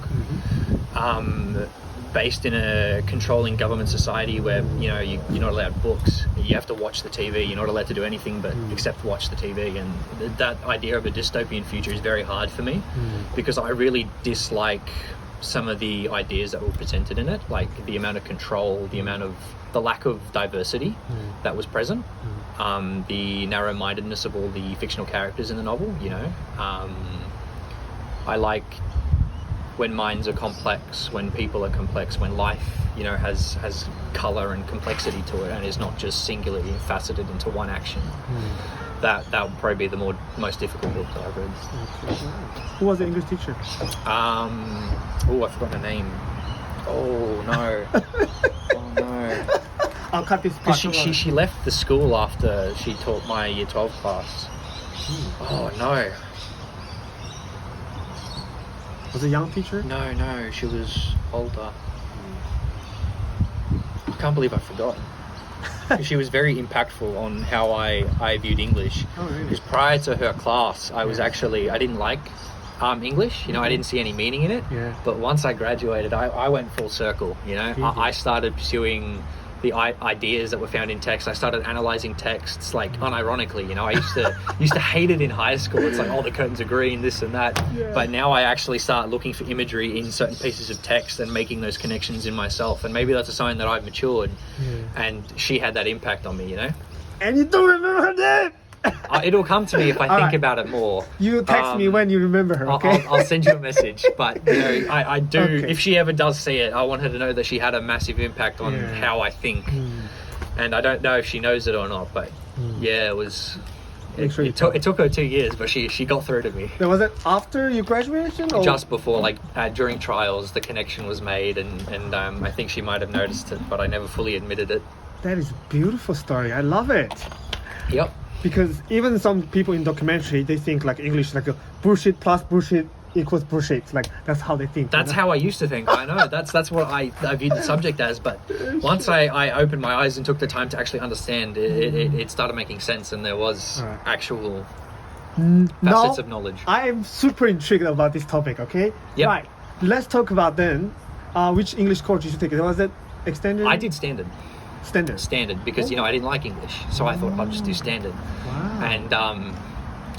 based in a controlling government society where, you're not allowed books. You have to watch the TV. You're not allowed to do anything but except watch the TV. And that idea of a dystopian future is very hard for me because I really dislike some of the ideas that were presented in it, like the amount of control, the lack of diversity that was present, the narrow-mindedness of all the fictional characters in the novel. I like when minds are complex, when people are complex, when life, has color and complexity to it and is not just singularly faceted into one action. That would probably be the most difficult book that I've read. Who was the English teacher? I forgot her name. Oh no. Oh no. I'll cut this part. She left the school after she taught my year 12 class. Oh no. Was it a young teacher? No, she was older. I can't believe I forgot. She was very impactful on how I viewed English. Oh, really? Because prior to her class, I didn't like English. I didn't see any meaning in it. Yeah. But once I graduated, I went full circle. I started pursuing the ideas that were found in text. I started analyzing texts, like unironically. I used to hate it in high school. It's like, the curtains are green, this and that. Yeah. But now I actually start looking for imagery in certain pieces of text and making those connections in myself. And maybe that's a sign that I've matured. And she had that impact on me. And you don't remember her name. It'll come to me if I think about it more. You text me when you remember her, okay? I'll send you a message. But I do. Okay. If she ever does see it, I want her to know that she had a massive impact on how I think. And I don't know if she knows it or not. But it was. It took her 2 years, but she got through to me. Now, was it after your graduation? Or? Just before, during trials, the connection was made, and I think she might have noticed it, but I never fully admitted it. That is a beautiful story. I love it. Yep. Because even some people in documentary, they think like English like a bullshit plus bullshit equals bullshit. Like that's how they think. That's how I used to think. I know. That's what I viewed the subject as. But once I opened my eyes and took the time to actually understand, it started making sense, and there was actual facets of knowledge. I am super intrigued about this topic. Okay. Yep. Right. Let's talk about then. Which English course did you take? Was it extended? I did standard. Standard because I didn't like English, so I thought I'd just do standard. Wow. And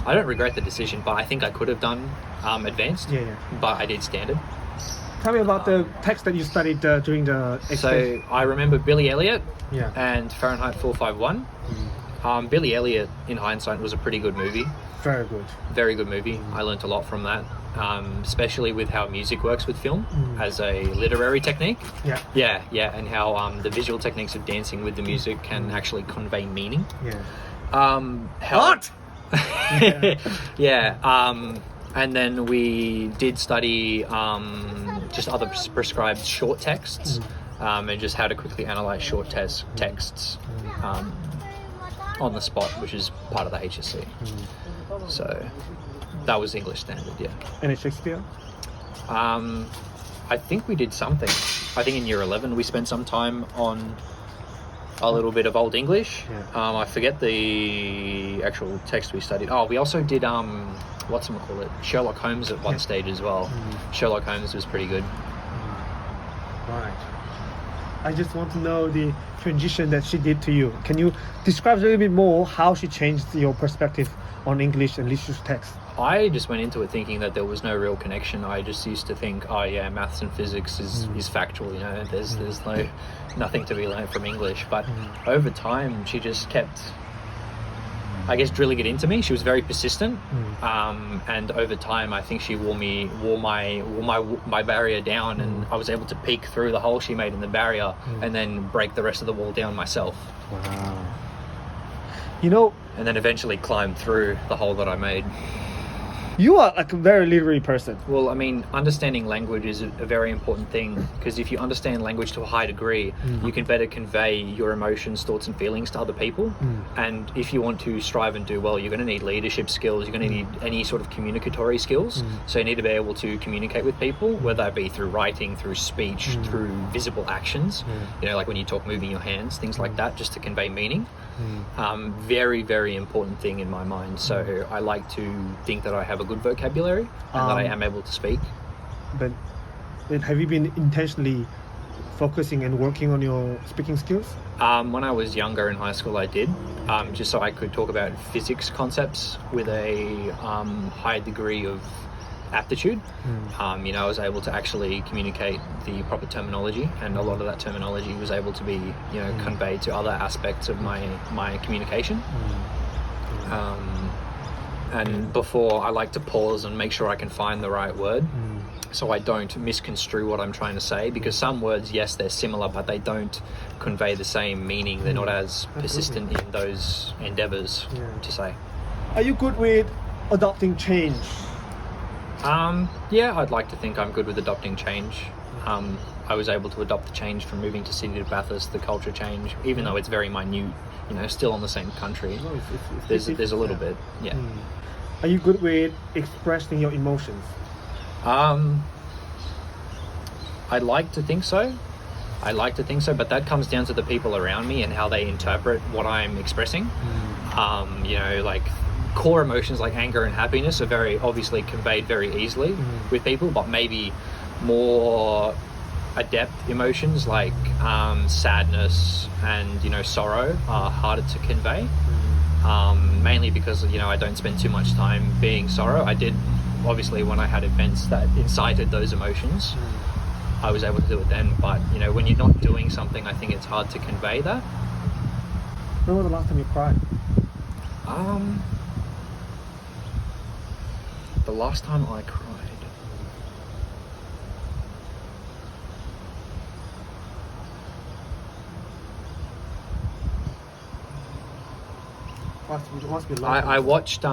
I don't regret the decision, but I think I could have done advanced. Yeah. But I did standard. Tell me about the text that you studied during the So I remember Billy Elliot Yeah. and Fahrenheit 451. Billy Elliot, in hindsight, was a pretty good movie. Very good. Very good movie. I learnt a lot from that, especially with how music works with film as a literary technique. Yeah. Yeah, and how the visual techniques of dancing with the music can actually convey meaning. Yeah. What? Yeah. And then we did study just other prescribed short texts and just how to quickly analyze short texts on the spot, which is part of the HSC. So that was English standard, yeah. Any Shakespeare? I think we did something. I think in year 11 we spent some time on a little bit of Old English. I forget the actual text we studied. Oh, we also did Sherlock Holmes at one stage as well. Sherlock Holmes was pretty good. Right. I just want to know the transition that she did to you. Can you describe a little bit more how she changed your perspective on English and literature text? I just went into it thinking that there was no real connection. I just used to think, oh yeah, maths and physics is factual, you know, there's nothing to be learned from English. But over time she just kept, I guess, drilling it into me. She was very persistent, and over time I think she wore my barrier down, and I was able to peek through the hole she made in the barrier and then break the rest of the wall down myself. Wow. You know, and then eventually climb through the hole that I made. You are like a very literary person. Well, I mean, understanding language is a very important thing, because if you understand language to a high degree, you can better convey your emotions, thoughts and feelings to other people. And if you want to strive and do well, you're going to need leadership skills, you're going to need any sort of communicatory skills. So you need to be able to communicate with people, whether that be through writing, through speech, through visible actions, you know, like when you talk, moving your hands, things like that, just to convey meaning. Very, very important thing in my mind. So I like to think that I have a good vocabulary and that I am able to speak. But have you been intentionally focusing and working on your speaking skills? When I was younger in high school, I did, just so I could talk about physics concepts with a high degree of aptitude. You know, I was able to actually communicate the proper terminology, and a lot of that terminology was able to be, you know, conveyed to other aspects of my communication. And before, I like to pause and make sure I can find the right word, so I don't misconstrue what I'm trying to say, because some words, yes, they're similar, but they don't convey the same meaning. They're not as persistent in those endeavors to say. Are you good with adopting change? Yeah, I'd like to think I'm good with adopting change. I was able to adopt the change from moving to Sydney to Bathurst, the culture change, even though it's very minute, you know, still on the same country. No, There's a little bit, yeah. Are you good with expressing your emotions? I'd like to think so. But that comes down to the people around me and how they interpret what I'm expressing. You know, like core emotions like anger and happiness are very obviously conveyed very easily with people, but maybe more adept emotions like sadness and, you know, sorrow are harder to convey. Mainly because, you know, I don't spend too much time being sorrow. I did, obviously, when I had events that incited those emotions, I was able to do it then. But, you know, when you're not doing something, I think it's hard to convey that. When was the last time you cried? The last time I cried. I watched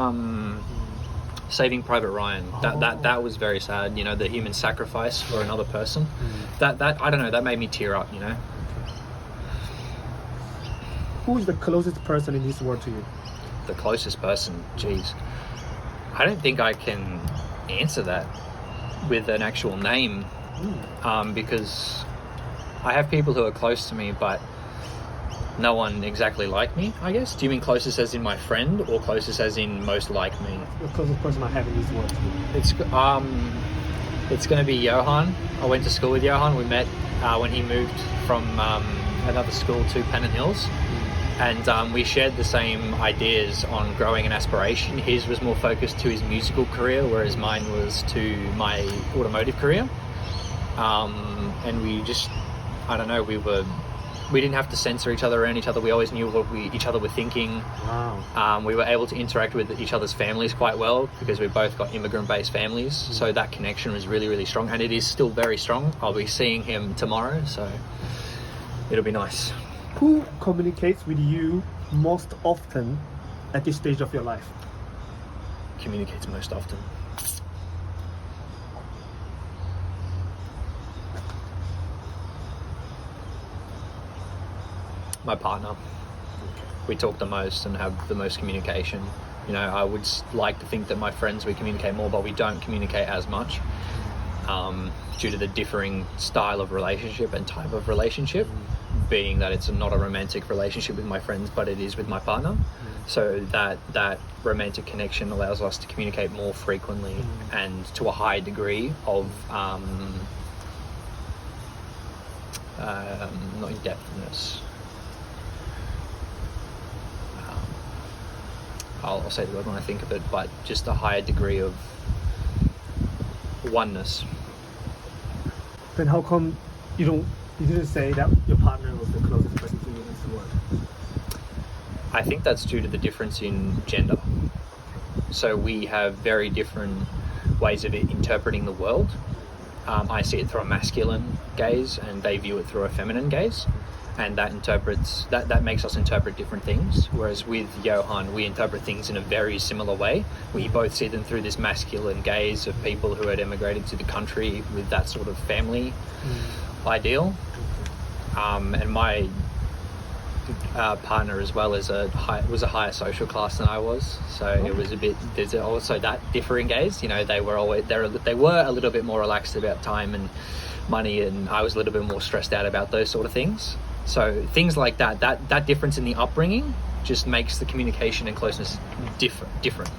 Saving Private Ryan. That was very sad. You know, the human sacrifice for another person. That I don't know. That made me tear up. You know. Who is the closest person in this world to you? The closest person. Jeez, I don't think I can answer that with an actual name, because I have people who are close to me, but no one exactly like me, I guess. Do you mean closest as in my friend, or closest as in most like me? The closest person I have in this world. It's going to be Johan. I went to school with Johan. We met when he moved from another school to Pennant Hills, and we shared the same ideas on growing an aspiration. His was more focused to his musical career, whereas mine was to my automotive career. and we just, I don't know, we didn't have to censor each other around each other. We always knew what each other were thinking. Wow. We were able to interact with each other's families quite well because we both got immigrant-based families. So that connection was really, really strong, and it is still very strong. I'll be seeing him tomorrow, so it'll be nice. Who communicates with you most often at this stage of your life? Communicates most often. My partner. We talk the most and have the most communication. You know, I would like to think that my friends, we communicate more, but we don't communicate as much due to the differing style of relationship and type of relationship, being that it's not a romantic relationship with my friends, but it is with my partner. So that romantic connection allows us to communicate more frequently and to a high degree of not in-depthness. I'll say the word when I think of it, but just a higher degree of oneness. Then how come you didn't say that your partner was the closest person to you in this world? I think that's due to the difference in gender. So we have very different ways of interpreting the world. I see it through a masculine gaze, and they view it through a feminine gaze. And that makes us interpret different things. Whereas with Johan, we interpret things in a very similar way. We both see them through this masculine gaze of people who had immigrated to the country with that sort of family ideal. And my partner as well was a higher social class than I was, so it was there's also that differing gaze. You know, they were a little bit more relaxed about time and money, and I was a little bit more stressed out about those sort of things. So things like that difference in the upbringing just makes the communication and closeness different.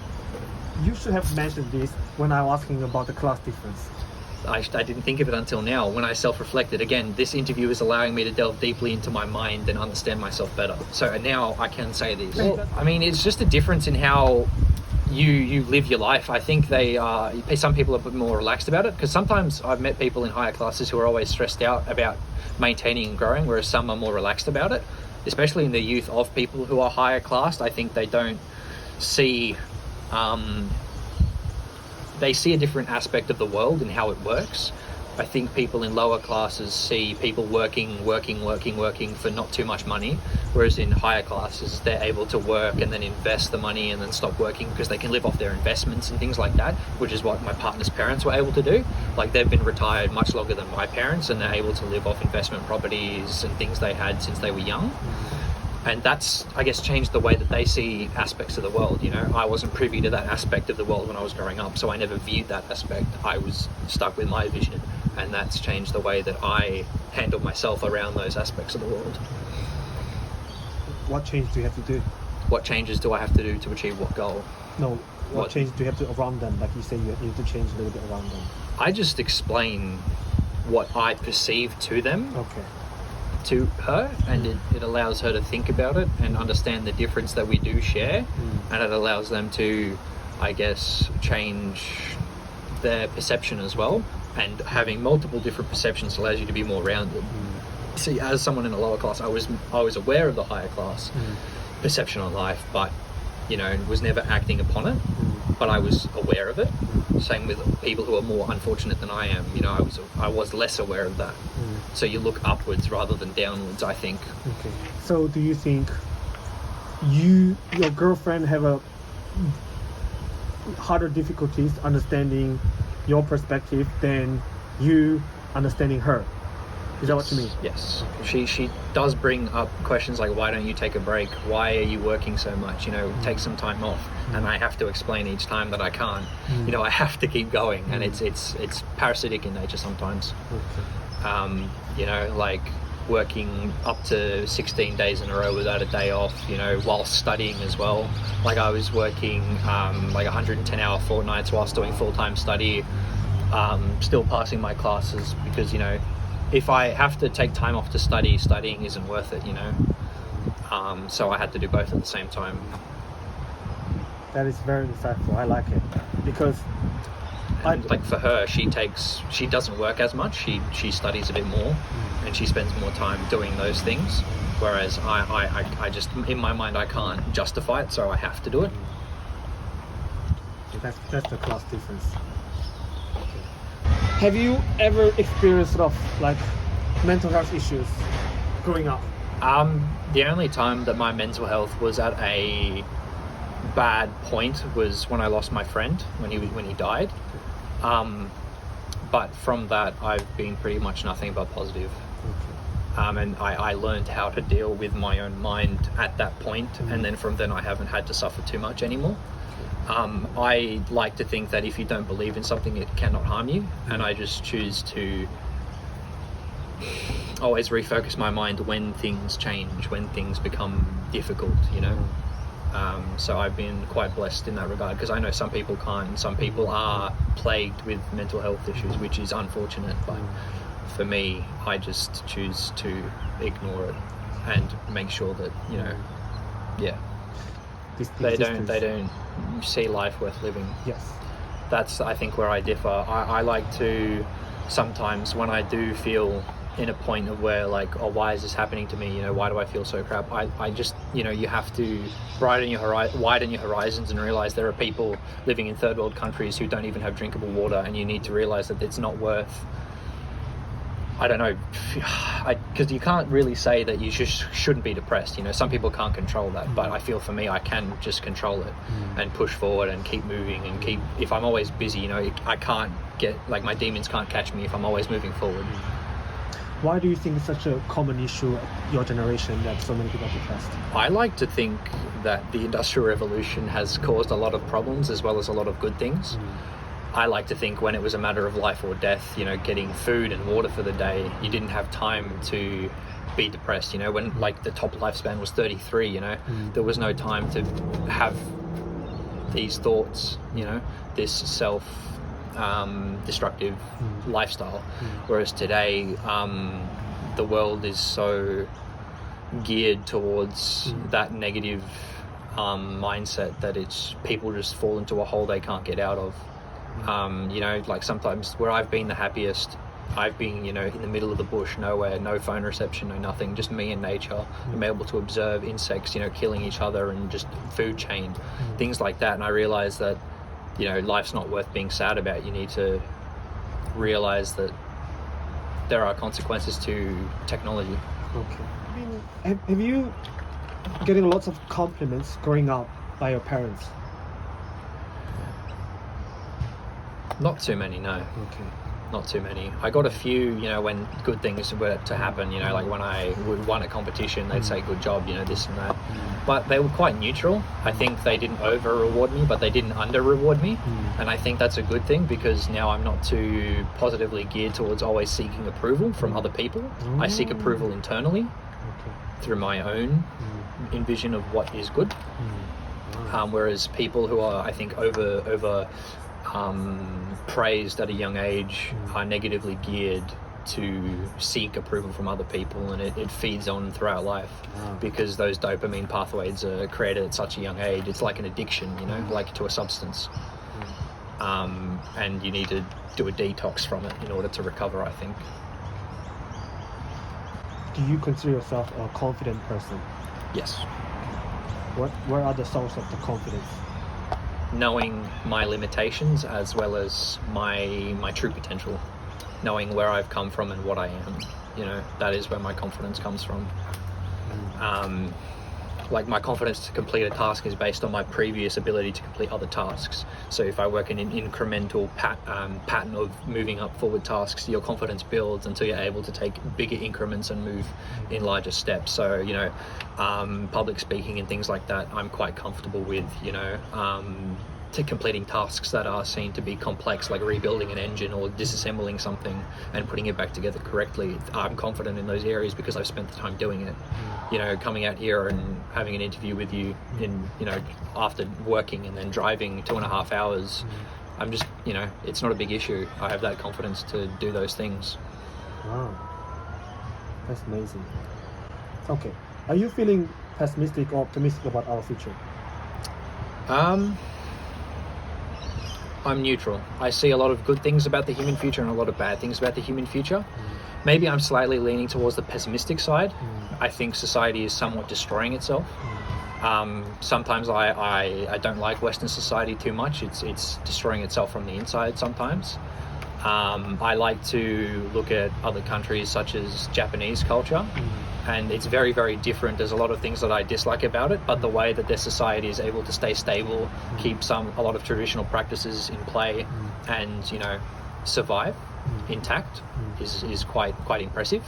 You should have mentioned this when I was asking about the class difference. I didn't think of it until now. When I self-reflected, again, this interview is allowing me to delve deeply into my mind and understand myself better. So now I can say this. Well, I mean, it's just a difference in how you live your life. I think some people are a bit more relaxed about it, because sometimes I've met people in higher classes who are always stressed out about maintaining and growing, whereas some are more relaxed about it, especially in the youth of people who are higher classed. I think they don't see they see a different aspect of the world and how it works. I think people in lower classes see people working for not too much money, whereas in higher classes they're able to work and then invest the money and then stop working because they can live off their investments and things like that, which is what my partner's parents were able to do. Like, they've been retired much longer than my parents, and they're able to live off investment properties and things they had since they were young. And that's, I guess, changed the way that they see aspects of the world. You know, I wasn't privy to that aspect of the world when I was growing up, so I never viewed that aspect. I was stuck with my vision, and that's changed the way that I handle myself around those aspects of the world. What change do you have to do? What changes do I have to do to achieve what goal? No, what change do you have to around them? Like you say, you need to change a little bit around them. I just explain what I perceive to them. Okay. To her, and it allows her to think about it and understand the difference that we do share, and it allows them to, I guess, change their perception as well. And having multiple different perceptions allows you to be more rounded. See, as someone in a lower class, I was aware of the higher class perception on life, but was never acting upon it. But I was aware of it. Same with people who are more unfortunate than I am. I was less aware of that. So you look upwards rather than downwards, I think. Okay. So do you think your girlfriend have a harder difficulties understanding your perspective than you understanding her? Is that what you mean? Yes. She does bring up questions like, why don't you take a break? Why are you working so much? Take some time off. And I have to explain each time that I can't. I have to keep going, and it's parasitic in nature sometimes. Like working up to 16 days in a row without a day off, while studying as well. Like, I was working like 110-hour fortnights whilst doing full-time study, still passing my classes, because if I have to take time off to study, studying isn't worth it, so I had to do both at the same time. That is very insightful. I like it, because And like for her, she doesn't work as much. She studies a bit more, and she spends more time doing those things. Whereas I just, in my mind, I can't justify it, so I have to do it. That's the class difference. Have you ever experienced sort of like mental health issues growing up? The only time that my mental health was at a bad point was when I lost my friend when he died. But from that, I've been pretty much nothing but positive. And I learned how to deal with my own mind at that point, and then from then I haven't had to suffer too much anymore. I like to think that if you don't believe in something, it cannot harm you, and I just choose to always refocus my mind when things change, when things become difficult, you know. So I've been quite blessed in that regard, because I know some people can't, and some people are plagued with mental health issues, which is unfortunate, but for me, I just choose to ignore it and make sure that, you know, they don't see life worth living. Yes. That's, I think, where I differ. I like to, sometimes when I do feel in a point of where like, oh, why is this happening to me? You know, why do I feel so crap? I just, you know, you have to widen your horizons and realize there are people living in third world countries who don't even have drinkable water, and you need to realize that it's not worth, I don't know, because you can't really say that you just shouldn't be depressed. You know, some people can't control that, but I feel for me, I can just control it and push forward and keep moving and keep, if I'm always busy, you know, I can't get, like, my demons can't catch me if I'm always moving forward. Why do you think it's such a common issue at your generation that so many people are depressed? I like to think that the Industrial Revolution has caused a lot of problems as well as a lot of good things. I like to think when it was a matter of life or death, you know, getting food and water for the day, you didn't have time to be depressed. You know, when like the top lifespan was 33, you know, there was no time to have these thoughts, you know, this destructive lifestyle. Whereas today, the world is so geared towards that negative mindset that it's, people just fall into a hole they can't get out of. You know, like sometimes where I've been the happiest, I've been, you know, in the middle of the bush, nowhere, no phone reception, no nothing, just me and nature. I'm able to observe insects, you know, killing each other, and just food chain, things like that. And I realized that, you know, life's not worth being sad about. You need to realize that there are consequences to technology. Okay. I mean, have you getting lots of compliments growing up by your parents? Not too many, no. Okay. Not too many. I got a few, you know, when good things were to happen, you know, like when I won a competition, they'd say, good job, you know, this and that. But they were quite neutral. I think they didn't over-reward me, but they didn't under-reward me. And I think that's a good thing, because now I'm not too positively geared towards always seeking approval from other people. I seek approval internally through my own envision of what is good. Whereas people who are, I think, over praised at a young age are negatively geared to seek approval from other people, and it feeds on throughout life, because those dopamine pathways are created at such a young age. It's like an addiction, you know, like to a substance. And you need to do a detox from it in order to recover, I think. Do you consider yourself a confident person? Yes. Where are the source of the confidence? Knowing my limitations as well as my true potential. Knowing where I've come from and what I am. You know, that is where my confidence comes from. Like, my confidence to complete a task is based on my previous ability to complete other tasks. So if I work in an incremental pattern of moving up forward tasks, your confidence builds until you're able to take bigger increments and move in larger steps. So, you know, public speaking and things like that, I'm quite comfortable with, you know, to completing tasks that are seen to be complex, like rebuilding an engine or disassembling something and putting it back together correctly. I'm confident in those areas because I've spent the time doing it. You know, coming out here and having an interview with you in, you know, after working and then driving 2.5 hours, I'm just, you know, it's not a big issue. I have that confidence to do those things. Wow, that's amazing. Okay, are you feeling pessimistic or optimistic about our future? I'm neutral. I see a lot of good things about the human future and a lot of bad things about the human future. Maybe I'm slightly leaning towards the pessimistic side. I think society is somewhat destroying itself. Sometimes I don't like Western society too much. It's destroying itself from the inside sometimes. I like to look at other countries such as Japanese culture, and it's very, very different. There's a lot of things that I dislike about it, but the way that their society is able to stay stable, keep a lot of traditional practices in play, and survive intact is quite impressive.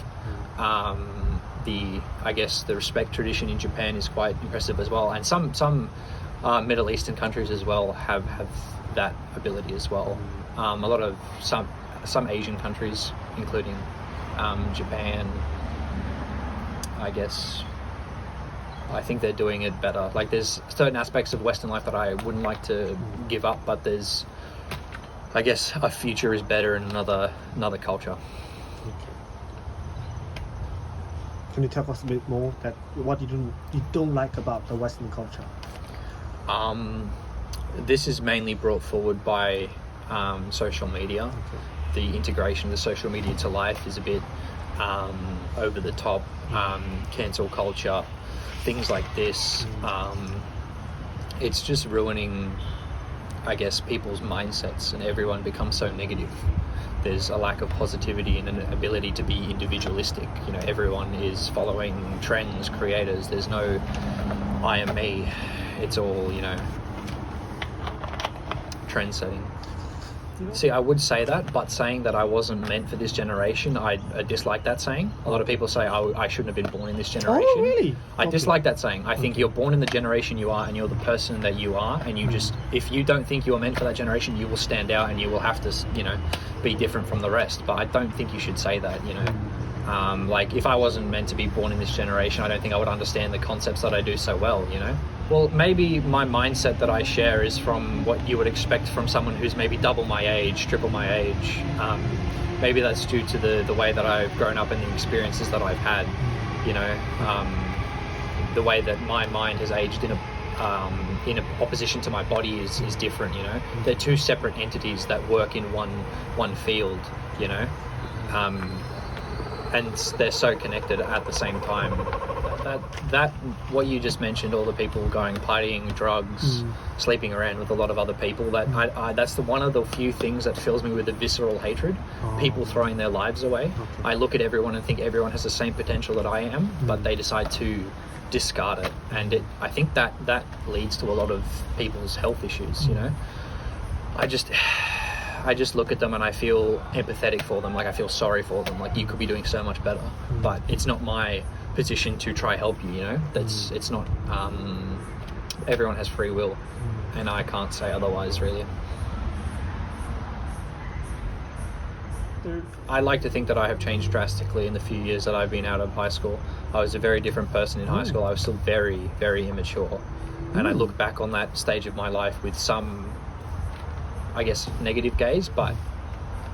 I guess the respect tradition in Japan is quite impressive as well, and some Middle Eastern countries as well have that ability as well. A lot of some Asian countries, including Japan, I think they're doing it better. Like, there's certain aspects of Western life that I wouldn't like to give up, but there's, I guess, a future is better in another culture. Can you tell us a bit more that what you don't like about the Western culture? This is mainly brought forward by social media. Okay. The integration of the social media to life is a bit over the top. Cancel culture, things like this. It's just ruining, I guess, people's mindsets, and everyone becomes so negative. There's a lack of positivity and an ability to be individualistic. Everyone is following trends, creators. There's no I am me. It's all, trend setting. See, I would say that, but saying that I wasn't meant for this generation, I dislike that saying. A lot of people say I shouldn't have been born in this generation. Oh, really? I dislike that saying. I think you're born in the generation you are, and you're the person that you are, and you just, if you don't think you're meant for that generation, you will stand out and you will have to, be different from the rest. But I don't think you should say that, like, if I wasn't meant to be born in this generation, I don't think I would understand the concepts that I do so well, Well, maybe my mindset that I share is from what you would expect from someone who's maybe double my age, triple my age. Maybe that's due to the way that I've grown up and the experiences that I've had, the way that my mind has aged in opposition to my body is different, They're two separate entities that work in one field, and they're so connected at the same time. That what you just mentioned, all the people going partying, drugs, sleeping around with a lot of other people, that's one of the few things that fills me with a visceral hatred. People throwing their lives away. I look at everyone and think everyone has the same potential that I am, but they decide to discard it, and I think that leads to a lot of people's health issues. I just look at them and I feel empathetic for them. Like, I feel sorry for them. Like, you could be doing so much better, but it's not my position to try help you. It's not. Everyone has free will, and I can't say otherwise, really. I like to think that I have changed drastically in the few years that I've been out of high school. I was a very different person in high school. I was still very, very immature, and I look back on that stage of my life with some, I guess, negative gaze, but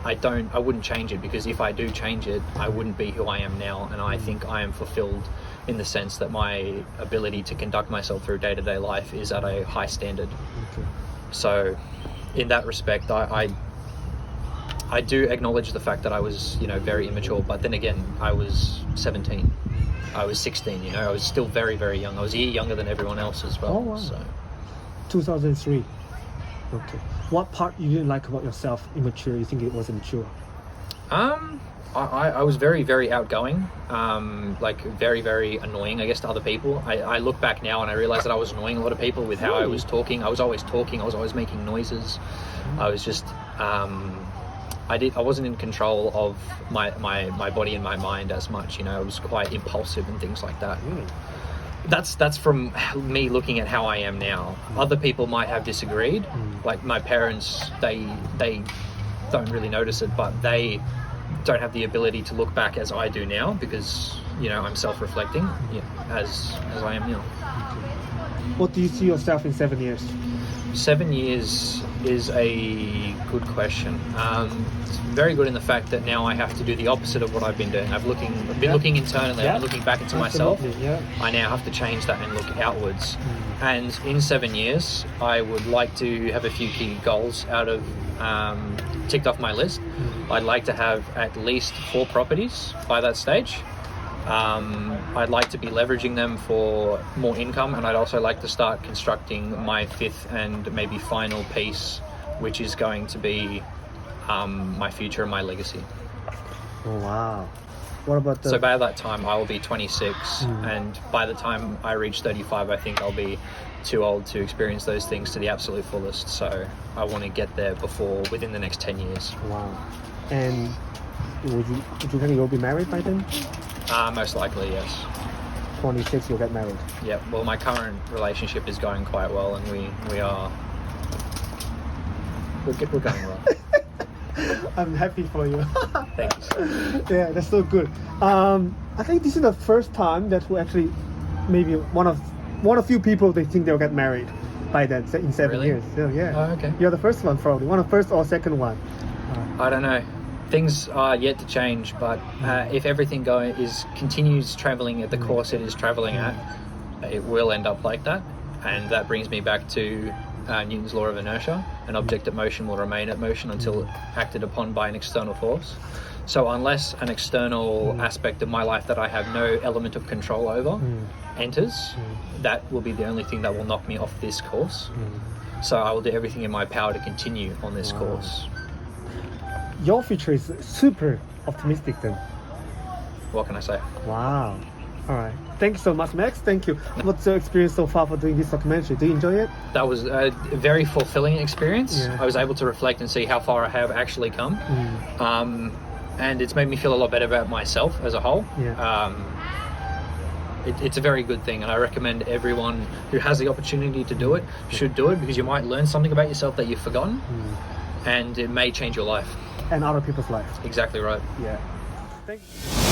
I wouldn't change it, because if I do change it, I wouldn't be who I am now, and I think I am fulfilled in the sense that my ability to conduct myself through day-to-day life is at a high standard. Okay. So in that respect, I do acknowledge the fact that I was, very immature, but then again, I was 17, I was 16, I was still very, very young. I was a year younger than everyone else as well. Oh, wow. So 2003. Okay. What part you didn't like about yourself, immature? You think it was immature? I was very, very outgoing, like very, very annoying, I guess, to other people. I look back now and I realize that I was annoying a lot of people with how I was talking. I was always talking. I was always making noises. I was just, I wasn't in control of my body and my mind as much. I was quite impulsive and things like that. Really? That's from me looking at how I am now. Other people might have disagreed. Like my parents, they don't really notice it, but they don't have the ability to look back as I do now, because I'm self-reflecting as I am now. What do you see yourself in 7 years? 7 years is a good question. It's very good in the fact that now I have to do the opposite of what I've been doing. I've been looking internally, I've been looking back into myself. Yeah. I now have to change that and look outwards. And in 7 years, I would like to have a few key goals ticked off my list. I'd like to have at least 4 properties by that stage. I'd like to be leveraging them for more income, and I'd also like to start constructing my 5th and maybe final piece, which is going to be my future and my legacy. Oh wow! What about So by that time I will be 26, and by the time I reach 35, I think I'll be too old to experience those things to the absolute fullest. So I want to get there within the next 10 years. Wow! And would you think you'll be married by then? Most likely, yes. 26, you'll get married. Yeah, well, my current relationship is going quite well, and we're going well. I'm happy for you. Thank you. Yeah, that's so good. I think this is the first time that we actually, maybe one of few people they think they'll get married by then in 7 Really? years. So yeah. Oh, okay. You're the first one probably. One of first or second one. I don't know. Things are yet to change, but if everything continues traveling at the course it is traveling at, it will end up like that. And that brings me back to Newton's law of inertia. An object at motion will remain at motion until acted upon by an external force. So unless an external aspect of my life that I have no element of control over enters, that will be the only thing that will knock me off this course. So I will do everything in my power to continue on this course. Your future is super optimistic then. What can I say? Wow. All right. Thank you so much, Max. Thank you. What's your experience so far for doing this documentary? Do you enjoy it? That was a very fulfilling experience. Yeah. I was able to reflect and see how far I have actually come. And it's made me feel a lot better about myself as a whole. Yeah. It's a very good thing, and I recommend everyone who has the opportunity to do it should do it, because you might learn something about yourself that you've forgotten, and it may change your life. And other people's lives. Exactly right. Yeah. Thank you.